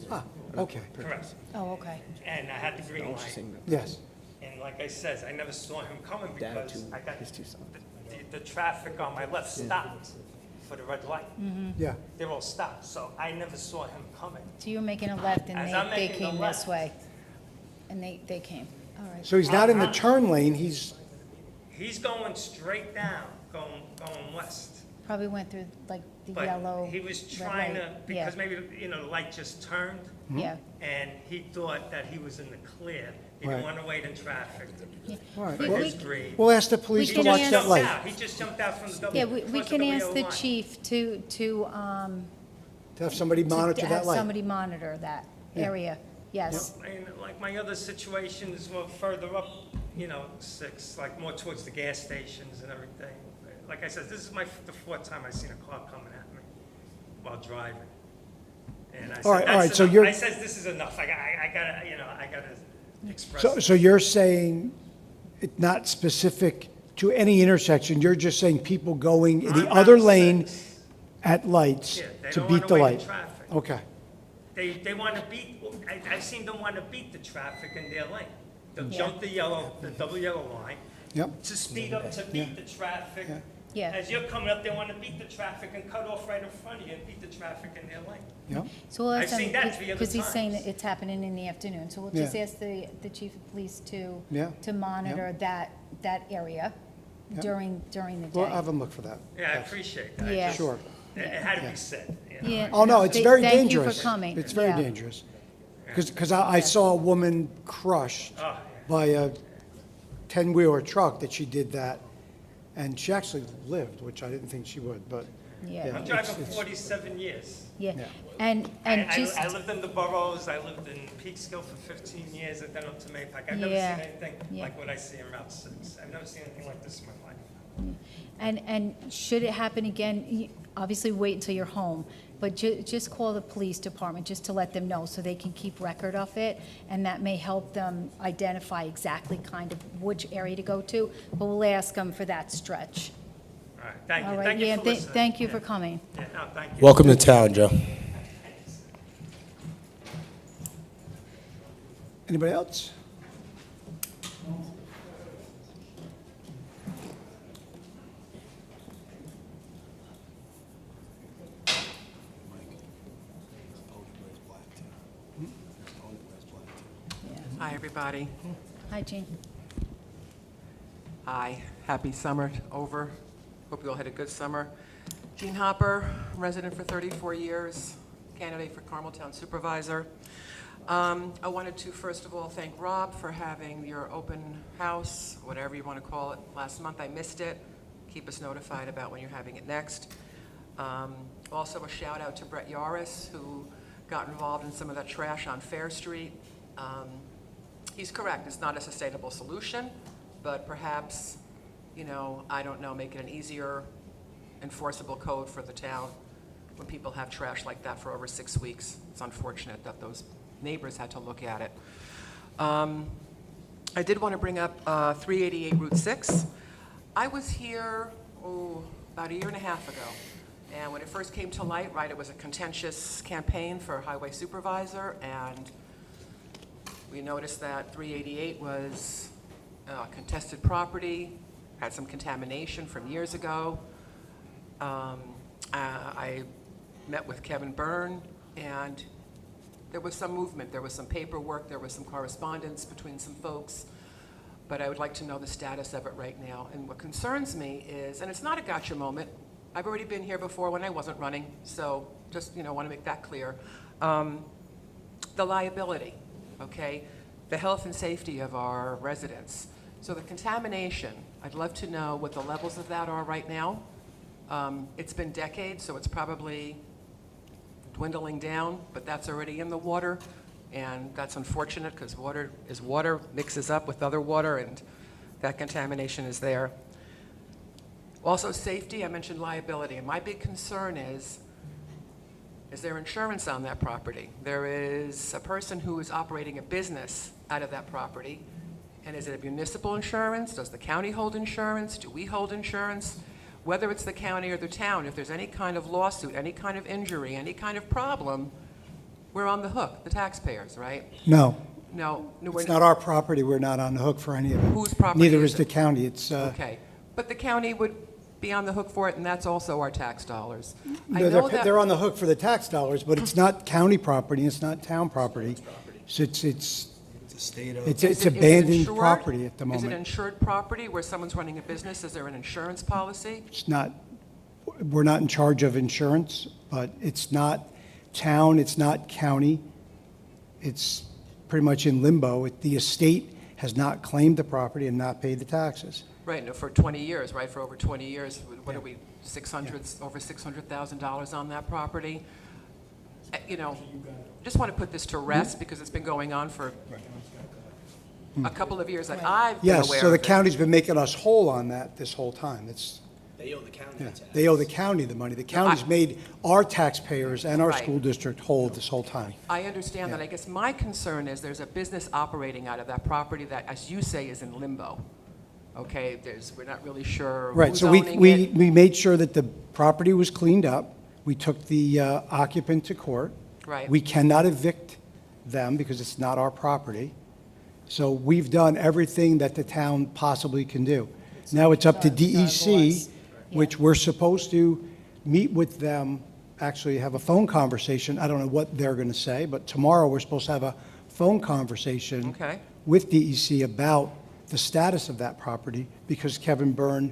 Ah, okay, correct. Oh, okay. And I had the green light. yes. And like I said, I never saw him coming Dad, because too, I got his 2 sons. the traffic on my left stopped for the red light. Yeah. They all stopped, so I never saw him coming. So you were making a left and As I'm they making a came left. this way? And they came, all right. So he's not in the turn lane, he's, He's going straight down, going west. Probably went through like the But yellow. he was red trying to, light. because Yeah, maybe, you know, the light just turned, yeah. and he thought that he was in the clear. He didn't Right. want to wait in traffic all right. for Well, his greed. we'll ask the police We to can watch ask- that Jumped light. out. He just jumped out from the double. Yeah, we across can the ask the line. chief to To have somebody monitor have that light. somebody monitor that area, yes. And like my other situations were further up, you know, 6, like more towards the gas stations and everything. Like I said, this is the 4th time I've seen a car coming at me while driving. And I said, All right, "That's so enough." you're- I said, this is enough. I gotta, you know, I gotta express. So you're saying it's not specific to any intersection, you're just saying people going in the On other Route lane 6. at lights Yeah, they to don't beat wanna the wait in light? traffic. Okay, They want to beat, I've seen them want to beat the traffic in their lane. They'll jump the double yellow line yep, to speed up, to beat the traffic. Yeah. Yeah. As you're coming up, they want to beat the traffic and cut off right in front of you and beat the traffic in their lane. yep. So we'll ask I've seen that him, 3 other because he's saying times. that it's happening in the afternoon, so we'll just Yeah. ask the chief of police Yeah. to monitor that area Yeah. during the Well, day. have them look for that. Yeah, I appreciate that. Yeah. Sure. It had to be said, you know. Yeah. Oh, no, it's Th- very thank you dangerous. for coming. It's very Yeah. dangerous. Because I saw a woman crushed Oh, by a 10-wheeler truck that she did that, and she actually lived, which I didn't think she would, but, Yeah. yeah. I'm driving 47 years. Yeah, Yeah. and just, I lived in the boroughs, I lived in Peekskill for 15 years, and then up to Mahopac. I've never Yeah. seen anything Yeah. like what I see in Route 6. I've never seen anything like this in my life. and should it happen again, obviously wait until you're home, but just call the police department just to let them know so they can keep record of it, and that may help them identify exactly kind of which area to go to, but we'll ask them for that stretch. All right, thank All you. right, Thank you yeah, for listening. thank you Yeah. for coming. Yeah, no, thank you. Welcome to town, Joe. Anybody else? Hi, everybody. Hi, Jean. Hi. Happy summer over. Hope you all had a good summer. Jean Hopper, resident for 34 years, candidate for Carmel Town Supervisor. I wanted to, first of all, thank Rob for having your open house, whatever you want to call it, last month. I missed it. Keep us notified about when you're having it next. Also, a shout out to Brett Yaris, who got involved in some of that trash on Fair Street. He's correct, it's not a sustainable solution, but perhaps, you know, I don't know, make it an easier enforceable code for the town when people have trash like that for over 6 weeks. It's unfortunate that those neighbors had to look at it. I did want to bring up 388 Route 6. I was here, about a year and a half ago, and when it first came to light, right, it was a contentious campaign for highway supervisor, and we noticed that 388 was contested property, had some contamination from years ago. I met with Kevin Byrne, and there was some movement. There was some paperwork. There was some correspondence between some folks. But I would like to know the status of it right now. And what concerns me is, and it's not a gotcha moment, I've already been here before when I wasn't running, so just, you know, want to make that clear. The liability, okay? The health and safety of our residents. So the contamination, I'd love to know what the levels of that are right now. It's been decades, so it's probably dwindling down, but that's already in the water, and that's unfortunate because water is water, mixes up with other water, and that contamination is there. Also safety, I mentioned liability, and my big concern is there insurance on that property? There is a person who is operating a business out of that property, and is it a municipal insurance? Does the county hold insurance? Do we hold insurance? Whether it's the county or the town, if there's any kind of lawsuit, any kind of injury, any kind of problem, we're on the hook, the taxpayers, right? No, No, we're it's not our property. We're not on the hook for any of it. Whose property Neither is is the it? county. It's, Okay, but the county would be on the hook for it, and that's also our tax dollars. I no, know they're on the hook for the tax dollars, but it's not county property, it's not town property. So it's Is it abandoned insured? property at the Is it moment. insured property where someone's running a business? Is there an insurance policy? It's not, we're not in charge of insurance, but it's not town, it's not county. It's pretty much in limbo. The estate has not claimed the property and not paid the taxes. Right, no, for 20 years, right, for over 20 years, what are we, over $600,000 on that property? You know, just want to put this to rest because it's been going on for a couple of years that I've been aware of Yes, so the it. county's been making us whole on that this whole time. It's, They owe the county yeah, the tax. they owe the county the money. The county's made our taxpayers and our Right. school district whole this whole time. I understand that. I guess my concern is there's a business operating out of that property that, as you say, is in limbo. Okay, we're not really sure Right, who's so owning we it. made sure that the property was cleaned up. We took the occupant to court. Right. We cannot evict them because it's not our property. So we've done everything that the town possibly can do. Now it's up to DEC, which we're supposed to meet with them, actually have a phone conversation. I don't know what they're going to say, but tomorrow we're supposed to have a phone conversation Okay. with DEC about the status of that property, because Kevin Byrne,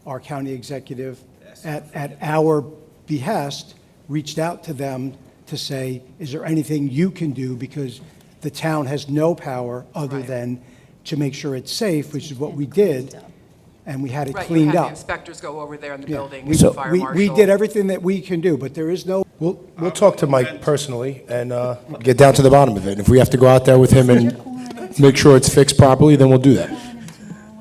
our county executive, at our behest, reached out to them to say, is there anything you can do? Because the town has no power other Right. than to make sure it's safe, which is what we did, and we had it Right, you cleaned had the up. inspectors go over there in the Yeah. building, We- and the fire we marshal. did everything that we can do, but there is no, We'll talk to Mike personally and get down to the bottom of it. And if we have to go out there with him and make sure it's fixed properly, then we'll do that. Tomorrow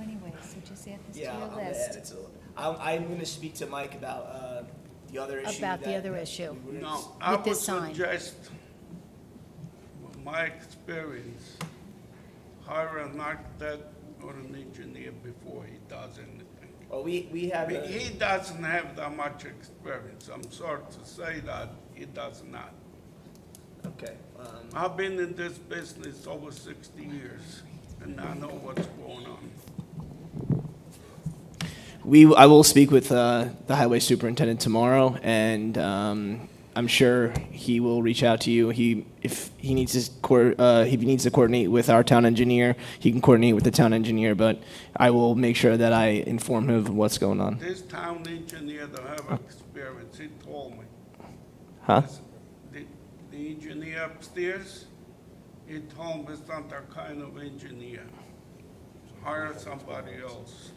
anyway, so just add this to Yeah, your I'm gonna list. add it to. I'm gonna speak to Mike about The other issue about the that- other issue. No, I With would this sign. suggest, with my experience, hire an architect or an engineer before he does anything. Well, we have, He doesn't have that much experience. I'm sorry to say that, he does not. okay. I've been in this business over 60 years, and I know what's going on. I will speak with the highway superintendent tomorrow, and I'm sure he will reach out to you. If he needs to coordinate with our town engineer, he can coordinate with the town engineer. But I will make sure that I inform him of what's going on. This town engineer don't have experience, he told me. Huh? The engineer upstairs, he told me it's not that kind of engineer. Hire somebody else.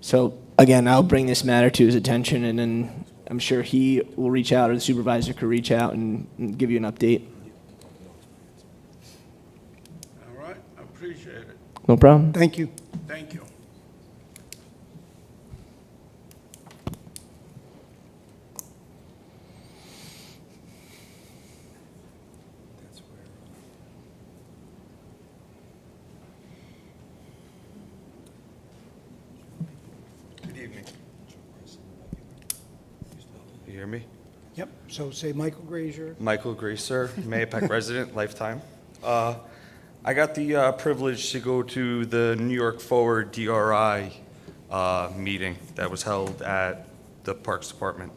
So again, I'll bring this matter to his attention, and then I'm sure he will reach out, or the supervisor could reach out and give you an update. All right, I appreciate it. No problem. Thank you. Thank you. Good evening. You hear me? Yep, so say Michael Grazier. Michael Gracer, Mahopac resident, lifetime. I got the privilege to go to the New York Forward DRI meeting that was held at the Parks Department.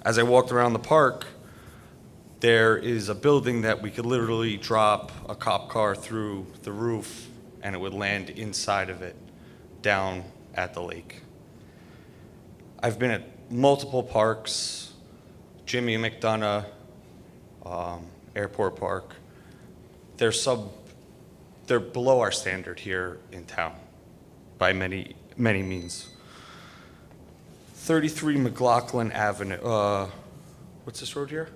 As I walked around the park, there is a building that we could literally drop a cop car through the roof and it would land inside of it, down at the lake. I've been at multiple parks, Jimmy and McDonough, Airport Park. They're below our standard here in town by many means. 33 McLaughlin Avenue, what's this road here?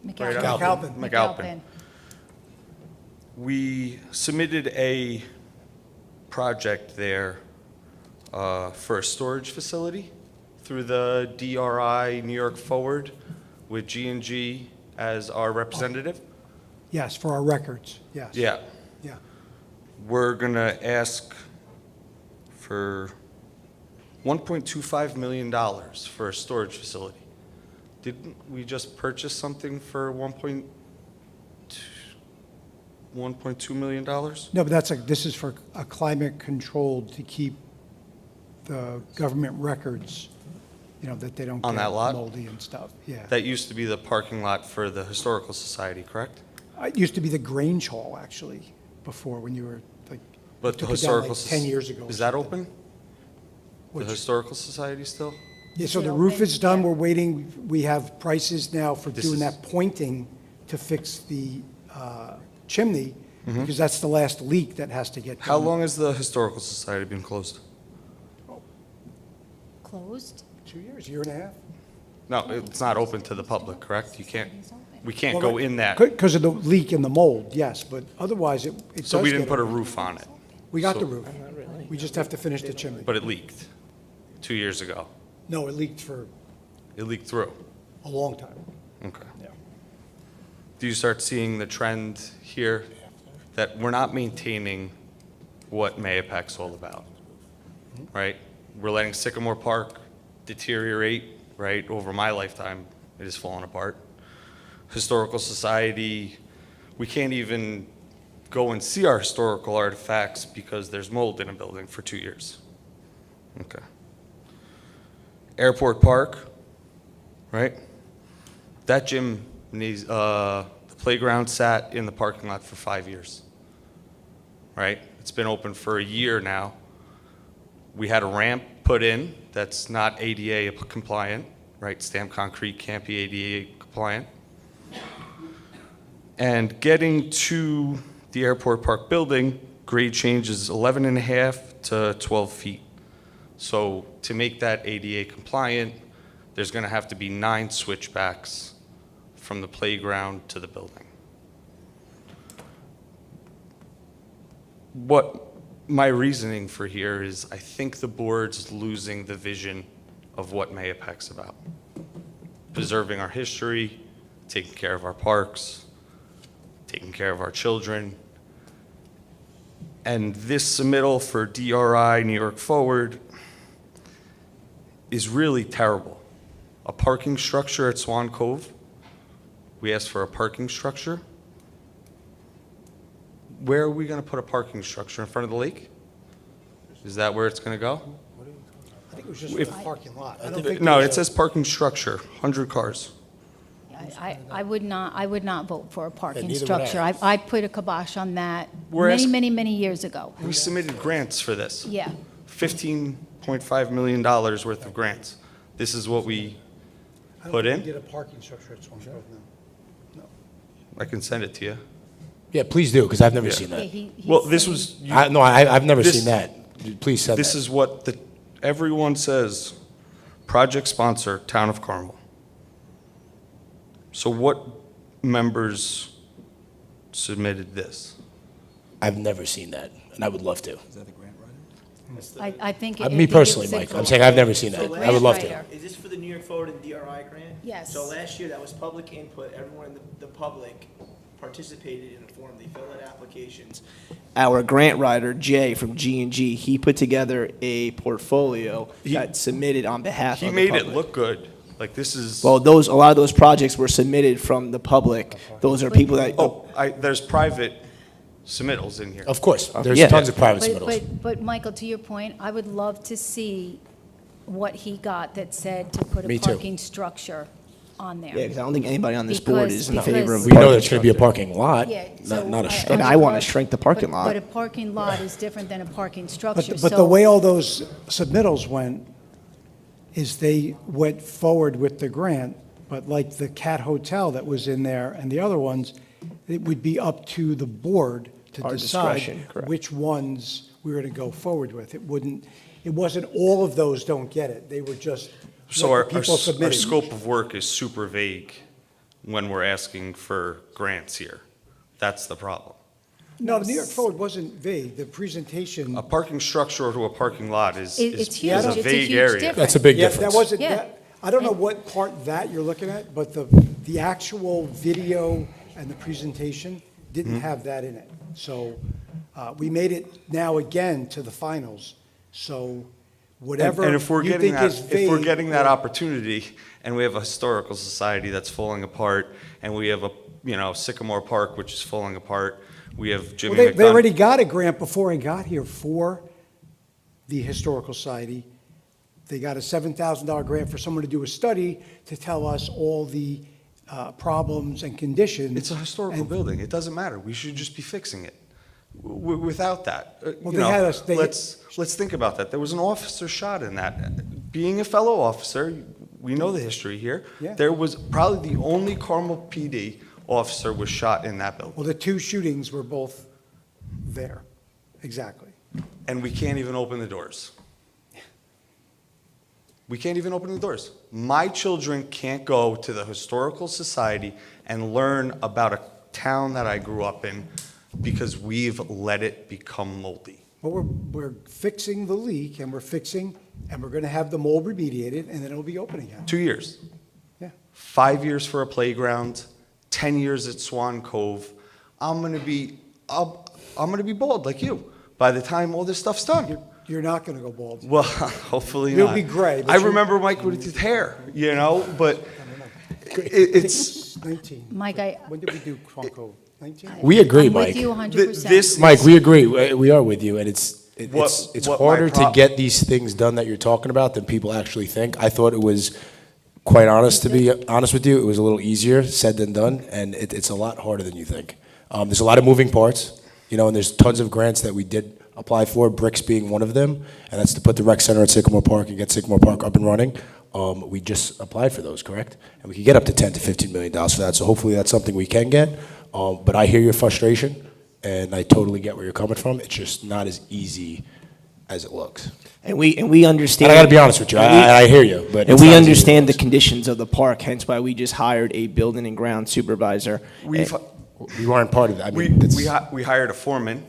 McAlpin. McAlpin. We submitted a project there for a storage facility through the DRI New York Forward with G&G as our representative. Yes, for our records, yes. Yeah. Yeah. We're gonna ask for $1.25 million for a storage facility. Didn't we just purchase something for $1.2 million? No, but this is for a climate controlled to keep the government records, that they don't On get that lot? moldy and stuff, yeah. That used to be the parking lot for the Historical Society, correct? It used to be the Grange Hall, actually, before, when you were, like, But took the it down like Historical... 10 years ago. or Is that something. open? The Which- Historical Society still? Yeah, so Is it the roof open? is done, Yeah. we're waiting, we have prices now for This doing is- that pointing to fix the chimney, Mm-hmm. because that's the last leak that has to get done. How long has the Historical Society been closed? Closed? 2 years, year and a half? No, it's not open to the public, correct? We can't go in that. Because of the leak in the mold, yes, but otherwise, it does So we didn't get put a open. roof on it, We got the so- roof. We just have to finish the chimney. but it leaked 2 years ago. No, it leaked for It leaked through. a long time. Okay. Yeah. Do you start seeing the trend here that we're not maintaining what Mahopac's all about, right? We're letting Sycamore Park deteriorate, right? Over my lifetime, it has fallen apart. Historical Society, we can't even go and see our historical artifacts because there's mold in a building for 2 years. Okay. Airport Park, right? That gym needs, the playground sat in the parking lot for 5 years, right? It's been open for a year now. We had a ramp put in that's not ADA compliant, right? Stamped concrete can't be ADA compliant. And getting to the Airport Park building, grade change is 11 and a half to 12 feet. So to make that ADA compliant, there's gonna have to be 9 switchbacks from the playground to the building. What my reasoning for here is I think the board's losing the vision of what Mahopac's about. Preserving our history, taking care of our parks, taking care of our children. And this submittal for DRI, New York Forward, is really terrible. A parking structure at Swan Cove. We asked for a parking structure. Where are we going to put a parking structure? In front of the lake? Is that where it's going to go? I think it was just for the parking lot. I don't think No, there's it says parking structure, 100 cars. I would not vote for a parking neither would I. structure. I put a kibosh on that We're many, ask- many, many years ago. We submitted grants for this. Yeah. $15.5 million worth of grants. This is what we I don't put think in? we did a parking structure at Swan Grove, no. I can send it to you. Yeah, please do, because I've never Yeah. seen Yeah, that. he's Well, this saying- was, No, I've never This- seen that. Please send this that. is what everyone says, project sponsor, Town of Carmel. So what members submitted this? I've never seen that, and I would love to. I think. Me personally, Mike, I'm saying I've never seen that. I would love to. Grant Is this for the New York Forward and DRI grant? Yes. So last year, that was public input. Everyone in the public participated in the forum. They filled out applications. Our grant writer, Jay from G&G, he put together a portfolio that submitted on behalf He of the made public. it look good. Like this is, Well, a lot of those projects were submitted from the public. Those are people that. there's private submittals in here. Of course, there's Yeah. tons of private submittals. But Michael, to your point, I would love to see what he got that said to put Me a too. parking structure on there. Yeah, because I don't think anybody on this board Because- is in favor of. We know parking there's going to be a structure. parking lot, Yeah, so not a I- structure. And I want to shrink the parking lot. But a parking lot is different than a parking structure, But the so- way all those submittals went is they went forward with the grant, but like the Cat Hotel that was in there and the other ones, it would be up to the board to Our decide discretion, correct. which ones we were to go forward with. It wasn't all of those don't get it. They were just So what our, the people our submitted. scope of work is super vague when we're asking for grants here. That's the problem. No, the New York Forward wasn't vague. The presentation. A parking structure to a parking lot It's is huge. a It's a vague huge area. difference. That's a big Yeah, difference. that wasn't, Yeah. I don't know what part that you're looking at, but the actual video and the presentation didn't have that in it. So we made it now again to the finals. So whatever And if we're you getting think that, is if we're vague, getting that opportunity, and we have a historical society that's falling apart, and we have Sycamore Park, which is falling apart, we have Jimmy Well, they McDonough. already got a grant before I got here for the Historical Society. They got a $7,000 grant for someone to do a study to tell us all the problems and conditions. It's a historical And- building. It doesn't matter. We should just be fixing it. Without that, Well, they had us- they- let's think about that. There was an officer shot in that. Being a fellow officer, we know the history here. Yeah. There was probably the only Carmel PD officer was shot in that building. Well, the two shootings were both there, exactly. And we can't even open the doors. We can't even open the doors. My children can't go to the Historical Society and learn about a town that I grew up in because we've let it become moldy. Well, we're fixing the leak, and we're going to have the mold remediated, and then it'll be open again. 2 years. Yeah. 5 years for a playground, 10 years at Swan Cove. I'm gonna be bald like you by the time all this stuff's done. You're not going to go bald. Well, hopefully You'll not. be gray, but I you- remember Mike with his hair, but it's, 19. Mike, When did we do Quanco? 19? We agree, I'm Mike. with you 100%. this. Mike, we agree. We are with you, and it's What my harder to prob- get these things done that you're talking about than people actually think. I thought it was, quite honest, to be honest with you, it was a little easier said than done, and it's a lot harder than you think. There's a lot of moving parts, and there's tons of grants that we did apply for, bricks being one of them, and that's to put the rec center at Sycamore Park and get Sycamore Park up and running. We just applied for those, correct? And we could get up to $10 to $15 million for that, so hopefully that's something we can get. But I hear your frustration, and I totally get where you're coming from. It's just not as easy as it looks. And we understand. And I got to be honest with you, I hear you, but And it's we not as easy as it understand the looks. conditions of the park, hence why we just hired a building and ground supervisor. We've, We weren't part of that. I mean, we hired a foreman.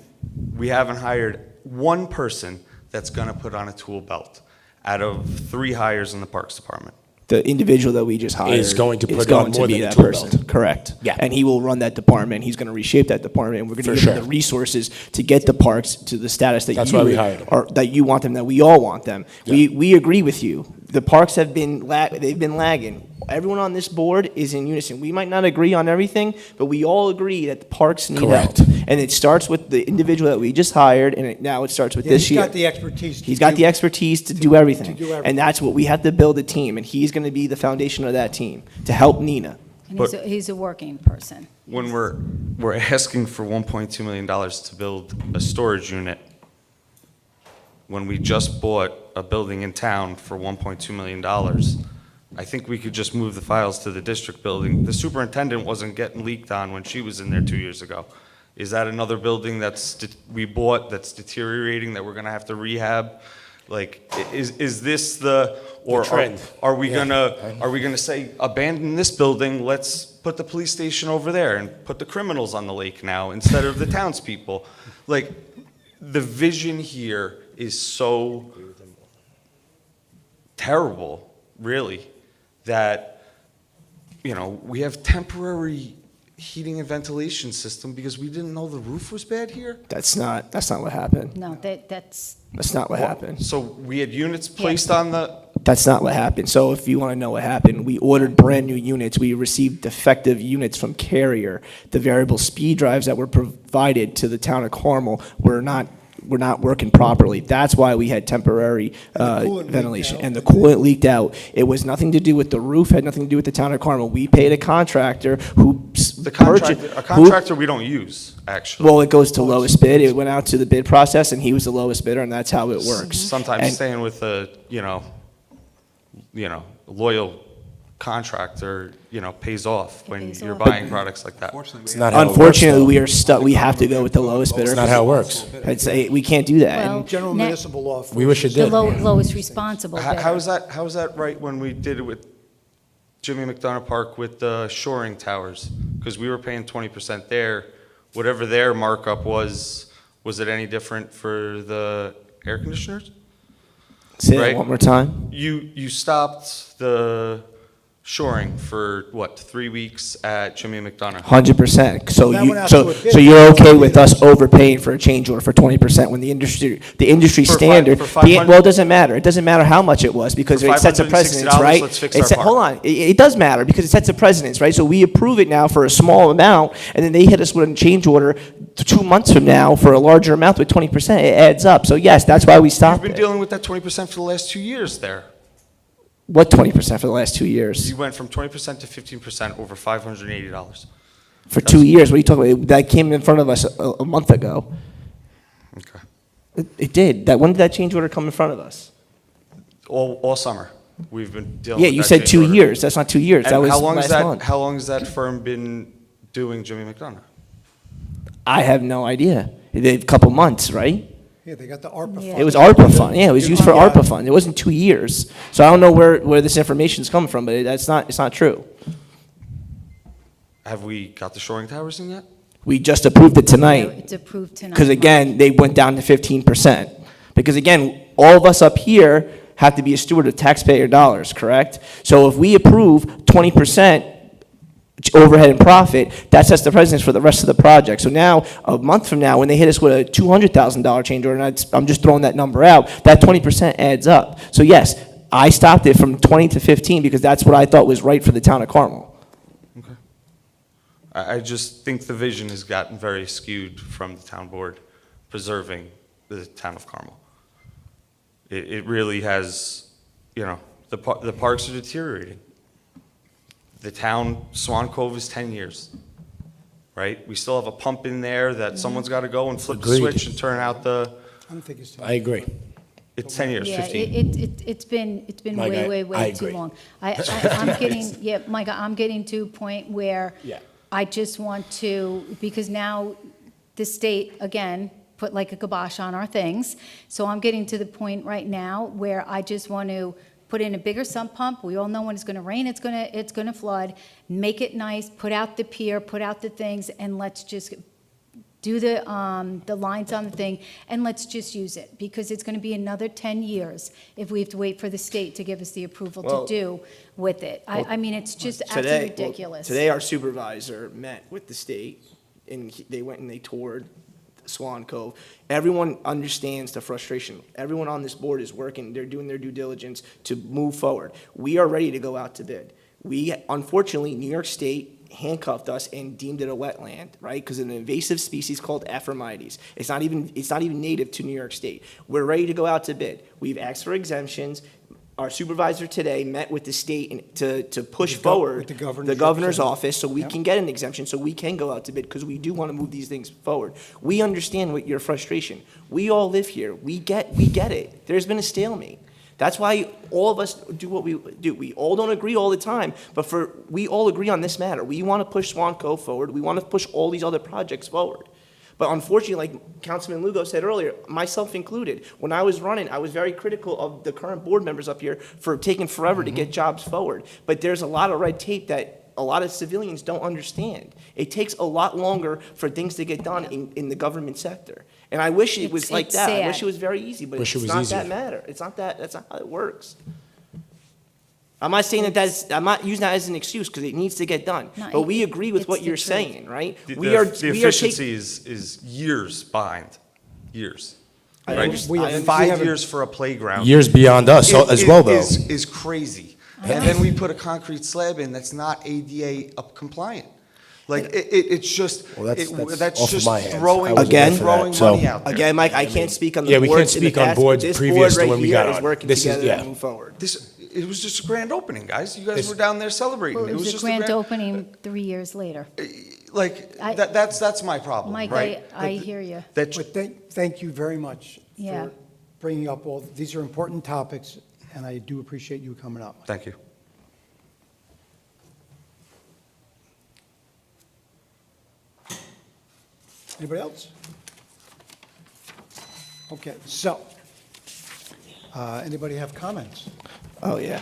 We haven't hired one person that's gonna put on a tool belt. out of 3 hires in the Parks Department. The individual that we just hired Is going to is put going on to more be than a that tool person. belt. Correct. Yeah. And he will run that department. He's going to reshape that department, and we're going to For give sure. him the resources to get the parks to the status that That's why we hired him. that you want them, that we all want them. Yeah. We agree with you. The parks have been they've been lagging. Everyone on this board is in unison. We might not agree on everything, but we all agree that the parks need Correct. help. And it starts with the individual that we just hired, and now it starts with Yeah, this he's year. got the expertise. He's got the expertise to do everything. do everything. And that's what we have to build a team, and he's going to be the foundation of that team to help Nina. And But- he's a working person. When we're asking for $1.2 million to build a storage unit, when we just bought a building in town for $1.2 million, I think we could just move the files to the district building. The superintendent wasn't getting leaked on when she was in there 2 years ago. Is that another building we bought that's deteriorating that we're gonna have to rehab? Like, is this or trend. are we gonna say, abandon this building, let's put the police station over there and put the criminals on the lake now instead of the townspeople? Like, the vision here is so terrible, really, that, we have temporary heating and ventilation system because we didn't know the roof was bad here? That's not what happened. No, that's, That's not what happened. So we had units placed on the, That's not what happened. So if you want to know what happened, we ordered brand-new units. We received defective units from Carrier. The variable speed drives that were provided to the town of Carmel were not working properly. That's why we had temporary coolant leaked ventilation. out. And the coolant leaked out. It was nothing to do with the roof, had nothing to do with the town of Carmel. We paid a contractor who a contractor we don't use, actually. Well, it goes to lowest bid. It went out to the bid process, and he was the lowest bidder, and that's how it works. Sometimes And- staying with a, loyal contractor, pays off when pays you're off. buying products like that. It's not how it works, Unfortunately, though. we are stuck. We have to go with the lowest bidder. It's not how it works. We can't do that. Well, And General Ne- municipal law. We wish it the did. lowest responsible bidder. How is that right when we did it with Jimmy McDonough Park with the shoring towers? Because we were paying 20% there. Whatever their markup was it any different for the air conditioners? Say Right. that one more time. You stopped the shoring for, 3 weeks at Jimmy McDonough? 100%. So That you, went out to a bid. so you're okay with us overpaying for a change order for 20% when the industry For standard, for 500 well, it doesn't matter. It doesn't matter how much it was because For it sets a precedence, $560, right? let's fix It our set- part. Hold on. It does matter because it sets a precedence, right? So we approve it now for a small amount and then they hit us with a change order 2 months from now for a larger amount with 20%. It adds up. So yes, that's why we You've stopped been it. dealing with that 20% for the last 2 years there. What 20% for the last 2 years? You went from 20% to 15% over $580. For 2 years? What are you talking about? That came in front of us a month ago. Okay. It did. When did that change order come in front of us? All summer, we've been dealing Yeah, with you that said change 2 order. years. That's not 2 years. That And was how long last is that? month. How long has that firm been doing Jimmy McDonough? I have no idea. A couple months, right? Yeah, they got the ARPA Yeah. fund. It was ARPA fund. Yeah, it was used for Yeah. ARPA fund. It wasn't 2 years. So I don't know where this information's coming from, but it's not true. Have we got the shoring towers in yet? We just approved it tonight. It's approved tonight. Because again, they went down to 15%. Because again, all of us up here have to be a steward of taxpayer dollars, correct? So if we approve 20% overhead and profit, that sets the precedence for the rest of the project. So now, a month from now, when they hit us with a $200,000 change order, and I'm just throwing that number out, that 20% adds up. So yes, I stopped it from 20 to 15 because that's what I thought was right for the town of Carmel. Okay. I just think the vision has gotten very skewed from the town board preserving the town of Carmel. It really has, the parks are deteriorating. The town, Swan Cove is 10 years, right? We still have a pump in there that someone's got to go and flip the Agreed. switch and turn out the, I don't think it's. I agree. it's 10 years, Yeah, 15. it's been Mike, way I too agree. long. I'm getting, yeah, Micah, I'm getting to a point where Yeah. I just want to, because now the state, again, put like a kibosh on our things. So I'm getting to the point right now where I just want to put in a bigger sump pump. We all know when it's going to rain, it's going to flood. Make it nice, put out the pier, put out the things, and let's just do the lines on the thing, and let's just use it, because it's going to be another 10 years if we have to wait for the state to give us the approval Well- to do with it. I mean, it's just absolutely ridiculous. Today, our supervisor met with the state, and they went and they toured Swan Cove. Everyone understands the frustration. Everyone on this board is working, they're doing their due diligence to move forward. We are ready to go out to bid. Unfortunately, New York State handcuffed us and deemed it a wetland, right? Because of an invasive species called Ephremaides. It's not even native to New York State. We're ready to go out to bid. We've asked for exemptions. Our supervisor today met with the state to push forward with the the governor's office so we can get an exemption, so we can go out to bid, because we do want to move these things forward. We understand what your frustration. We all live here. We get it. There's been a stalemate. That's why all of us do what we do. We all don't agree all the time, but we all agree on this matter. We want to push Swan Cove forward. We want to push all these other projects forward. But unfortunately, like Councilman Lugo said earlier, myself included, when I was running, I was very critical of the current board members up here for taking forever to get jobs forward. But there's a lot of red tape that a lot of civilians don't understand. It takes a lot longer for things to get done in the government sector. And I wish it was like It's that. I sad. wish it was very easy, but Wish it it's was not easier. that matter. That's not how it works. I'm not saying I'm not using that as an excuse, because it needs to get done. No, But we agree with it's what the you're truth. saying, right? The We are efficiency is years behind, years. I Right? understand. We have- 5 years for a playground. Years beyond us as well, though. Is crazy. And then we put a concrete slab in that's not ADA up compliant. Like, it's just, Well, that's that's off of just my hands. I throwing, wasn't there for throwing that, so- money out there. Again, Mike, I can't speak on the Yeah, we can't boards in the speak on past, but boards this previous board to right when we here got is on. working This is- together yeah. to move forward. It was just a grand opening, guys. You guys It's- were down there celebrating. Well, it was a just grand opening 3 years later. Like, I- that's my problem, Mike, right? I hear you. That, But thank you very much Yeah. for bringing up these are important topics, and I do appreciate you coming up. Thank you. Anybody else? Okay, so, anybody have comments? Oh, yeah.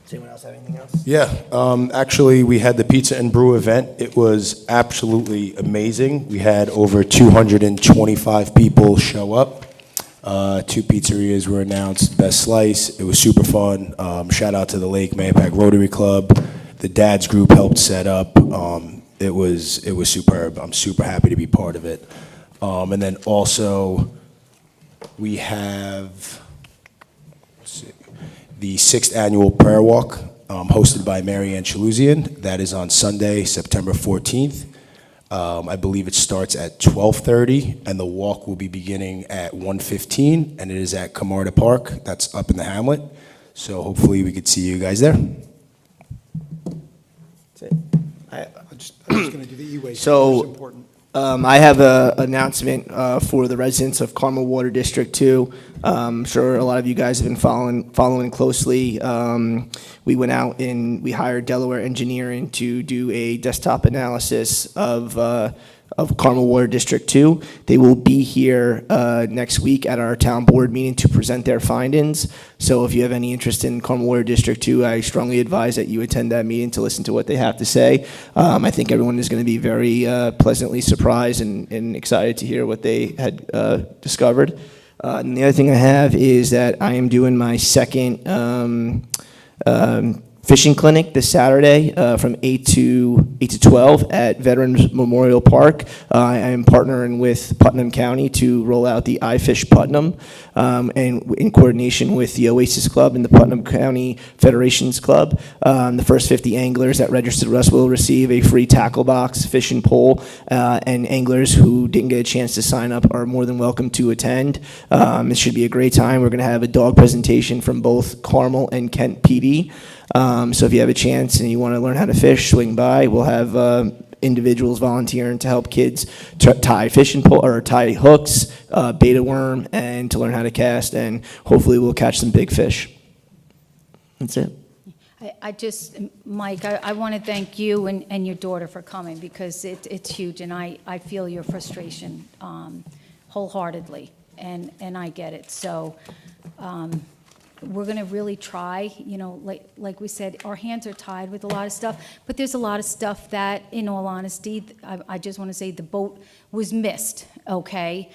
Does anyone else have anything else? Yeah, actually, we had the Pizza and Brew event. It was absolutely amazing. We had over 225 people show up. 2 pizzerias were announced, Best Slice. It was super fun. Shout out to the Lake Mahopac Rotary Club. The Dads Group helped set up. It was superb. I'm super happy to be part of it. And then also, we have, let's see, the 6th Annual Prayer Walk, hosted by Mary Ann Chaluzian. That is on Sunday, September 14th. I believe it starts at 12:30, and the walk will be beginning at 1:15, and it is at Camarda Park. That's up in the hamlet. So hopefully we could see you guys there. That's it. I'm just going to do the e-waste. So- It's important. I have an announcement for the residents of Carmel Water District 2. I'm sure a lot of you guys have been following closely. We went out and we hired Delaware Engineering to do a desktop analysis of Carmel Water District 2. They will be here next week at our town board meeting to present their findings. So if you have any interest in Carmel Water District 2, I strongly advise that you attend that meeting to listen to what they have to say. I think everyone is going to be very pleasantly surprised and excited to hear what they had discovered. And the other thing I have is that I am doing my second fishing clinic this Saturday from 8 to 12 at Veterans Memorial Park. I am partnering with Putnam County to roll out the iFish Putnam, and in coordination with the Oasis Club and the Putnam County Federations Club. The first 50 anglers that registered with us will receive a free tackle box, fish and pole, and anglers who didn't get a chance to sign up are more than welcome to attend. It should be a great time. We're going to have a dog presentation from both Carmel and Kent PD. So if you have a chance and you want to learn how to fish, swing by. We'll have individuals volunteering to help kids tie fishing pole or tie hooks, bait a worm, and to learn how to cast. And hopefully we'll catch some big fish. That's it. I just, Mike, I want to thank you and your daughter for coming, because it's huge, and I feel your frustration wholeheartedly, and I get it. So we're going to really try, like we said, our hands are tied with a lot of stuff, but there's a lot of stuff that, in all honesty, I just want to say the boat was missed, okay?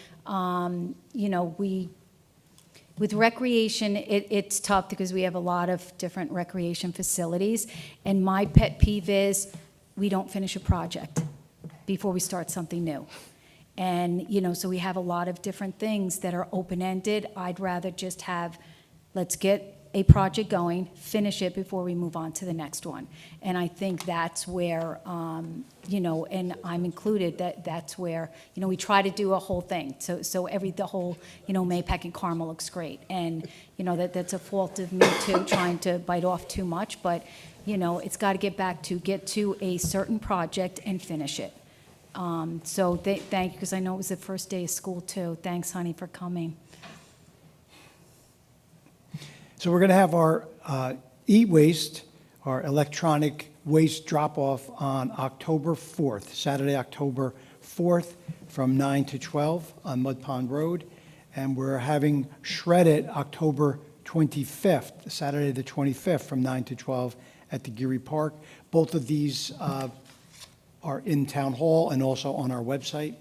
With recreation, it's tough because we have a lot of different recreation facilities, and my pet peeve is we don't finish a project before we start something new. And, so we have a lot of different things that are open-ended. I'd rather just have, let's get a project going, finish it before we move on to the next one. And I think that's where, and I'm included, that's where, we try to do a whole thing. So the whole, Mahopac and Carmel looks great. And, that's a fault of me too, trying to bite off too much. But, it's got to get to a certain project and finish it. So thank you, because I know it was the first day of school too. Thanks, honey, for coming. So we're going to have our e-waste, our electronic waste drop-off on October 4th, Saturday, October 4th, from 9 to 12 on Mud Pond Road. And we're having Shred It October 25th, Saturday the 25th, from 9 to 12 at the Geary Park. Both of these are in Town Hall and also on our website.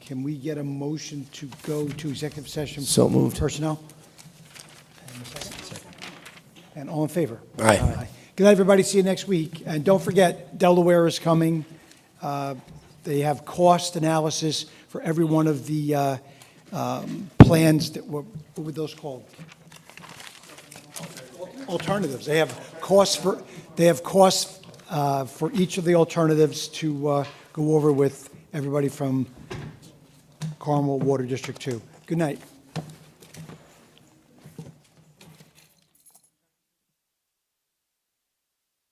Can we get a motion to go to executive session? So moved. Personnel? And all in favor? Aye. Good night, everybody. See you next week. And don't forget, Delaware is coming. They have cost analysis for every one of the plans that what were those called? Alternatives. They have costs for each of the alternatives to go over with everybody from Carmel Water District 2. Good night.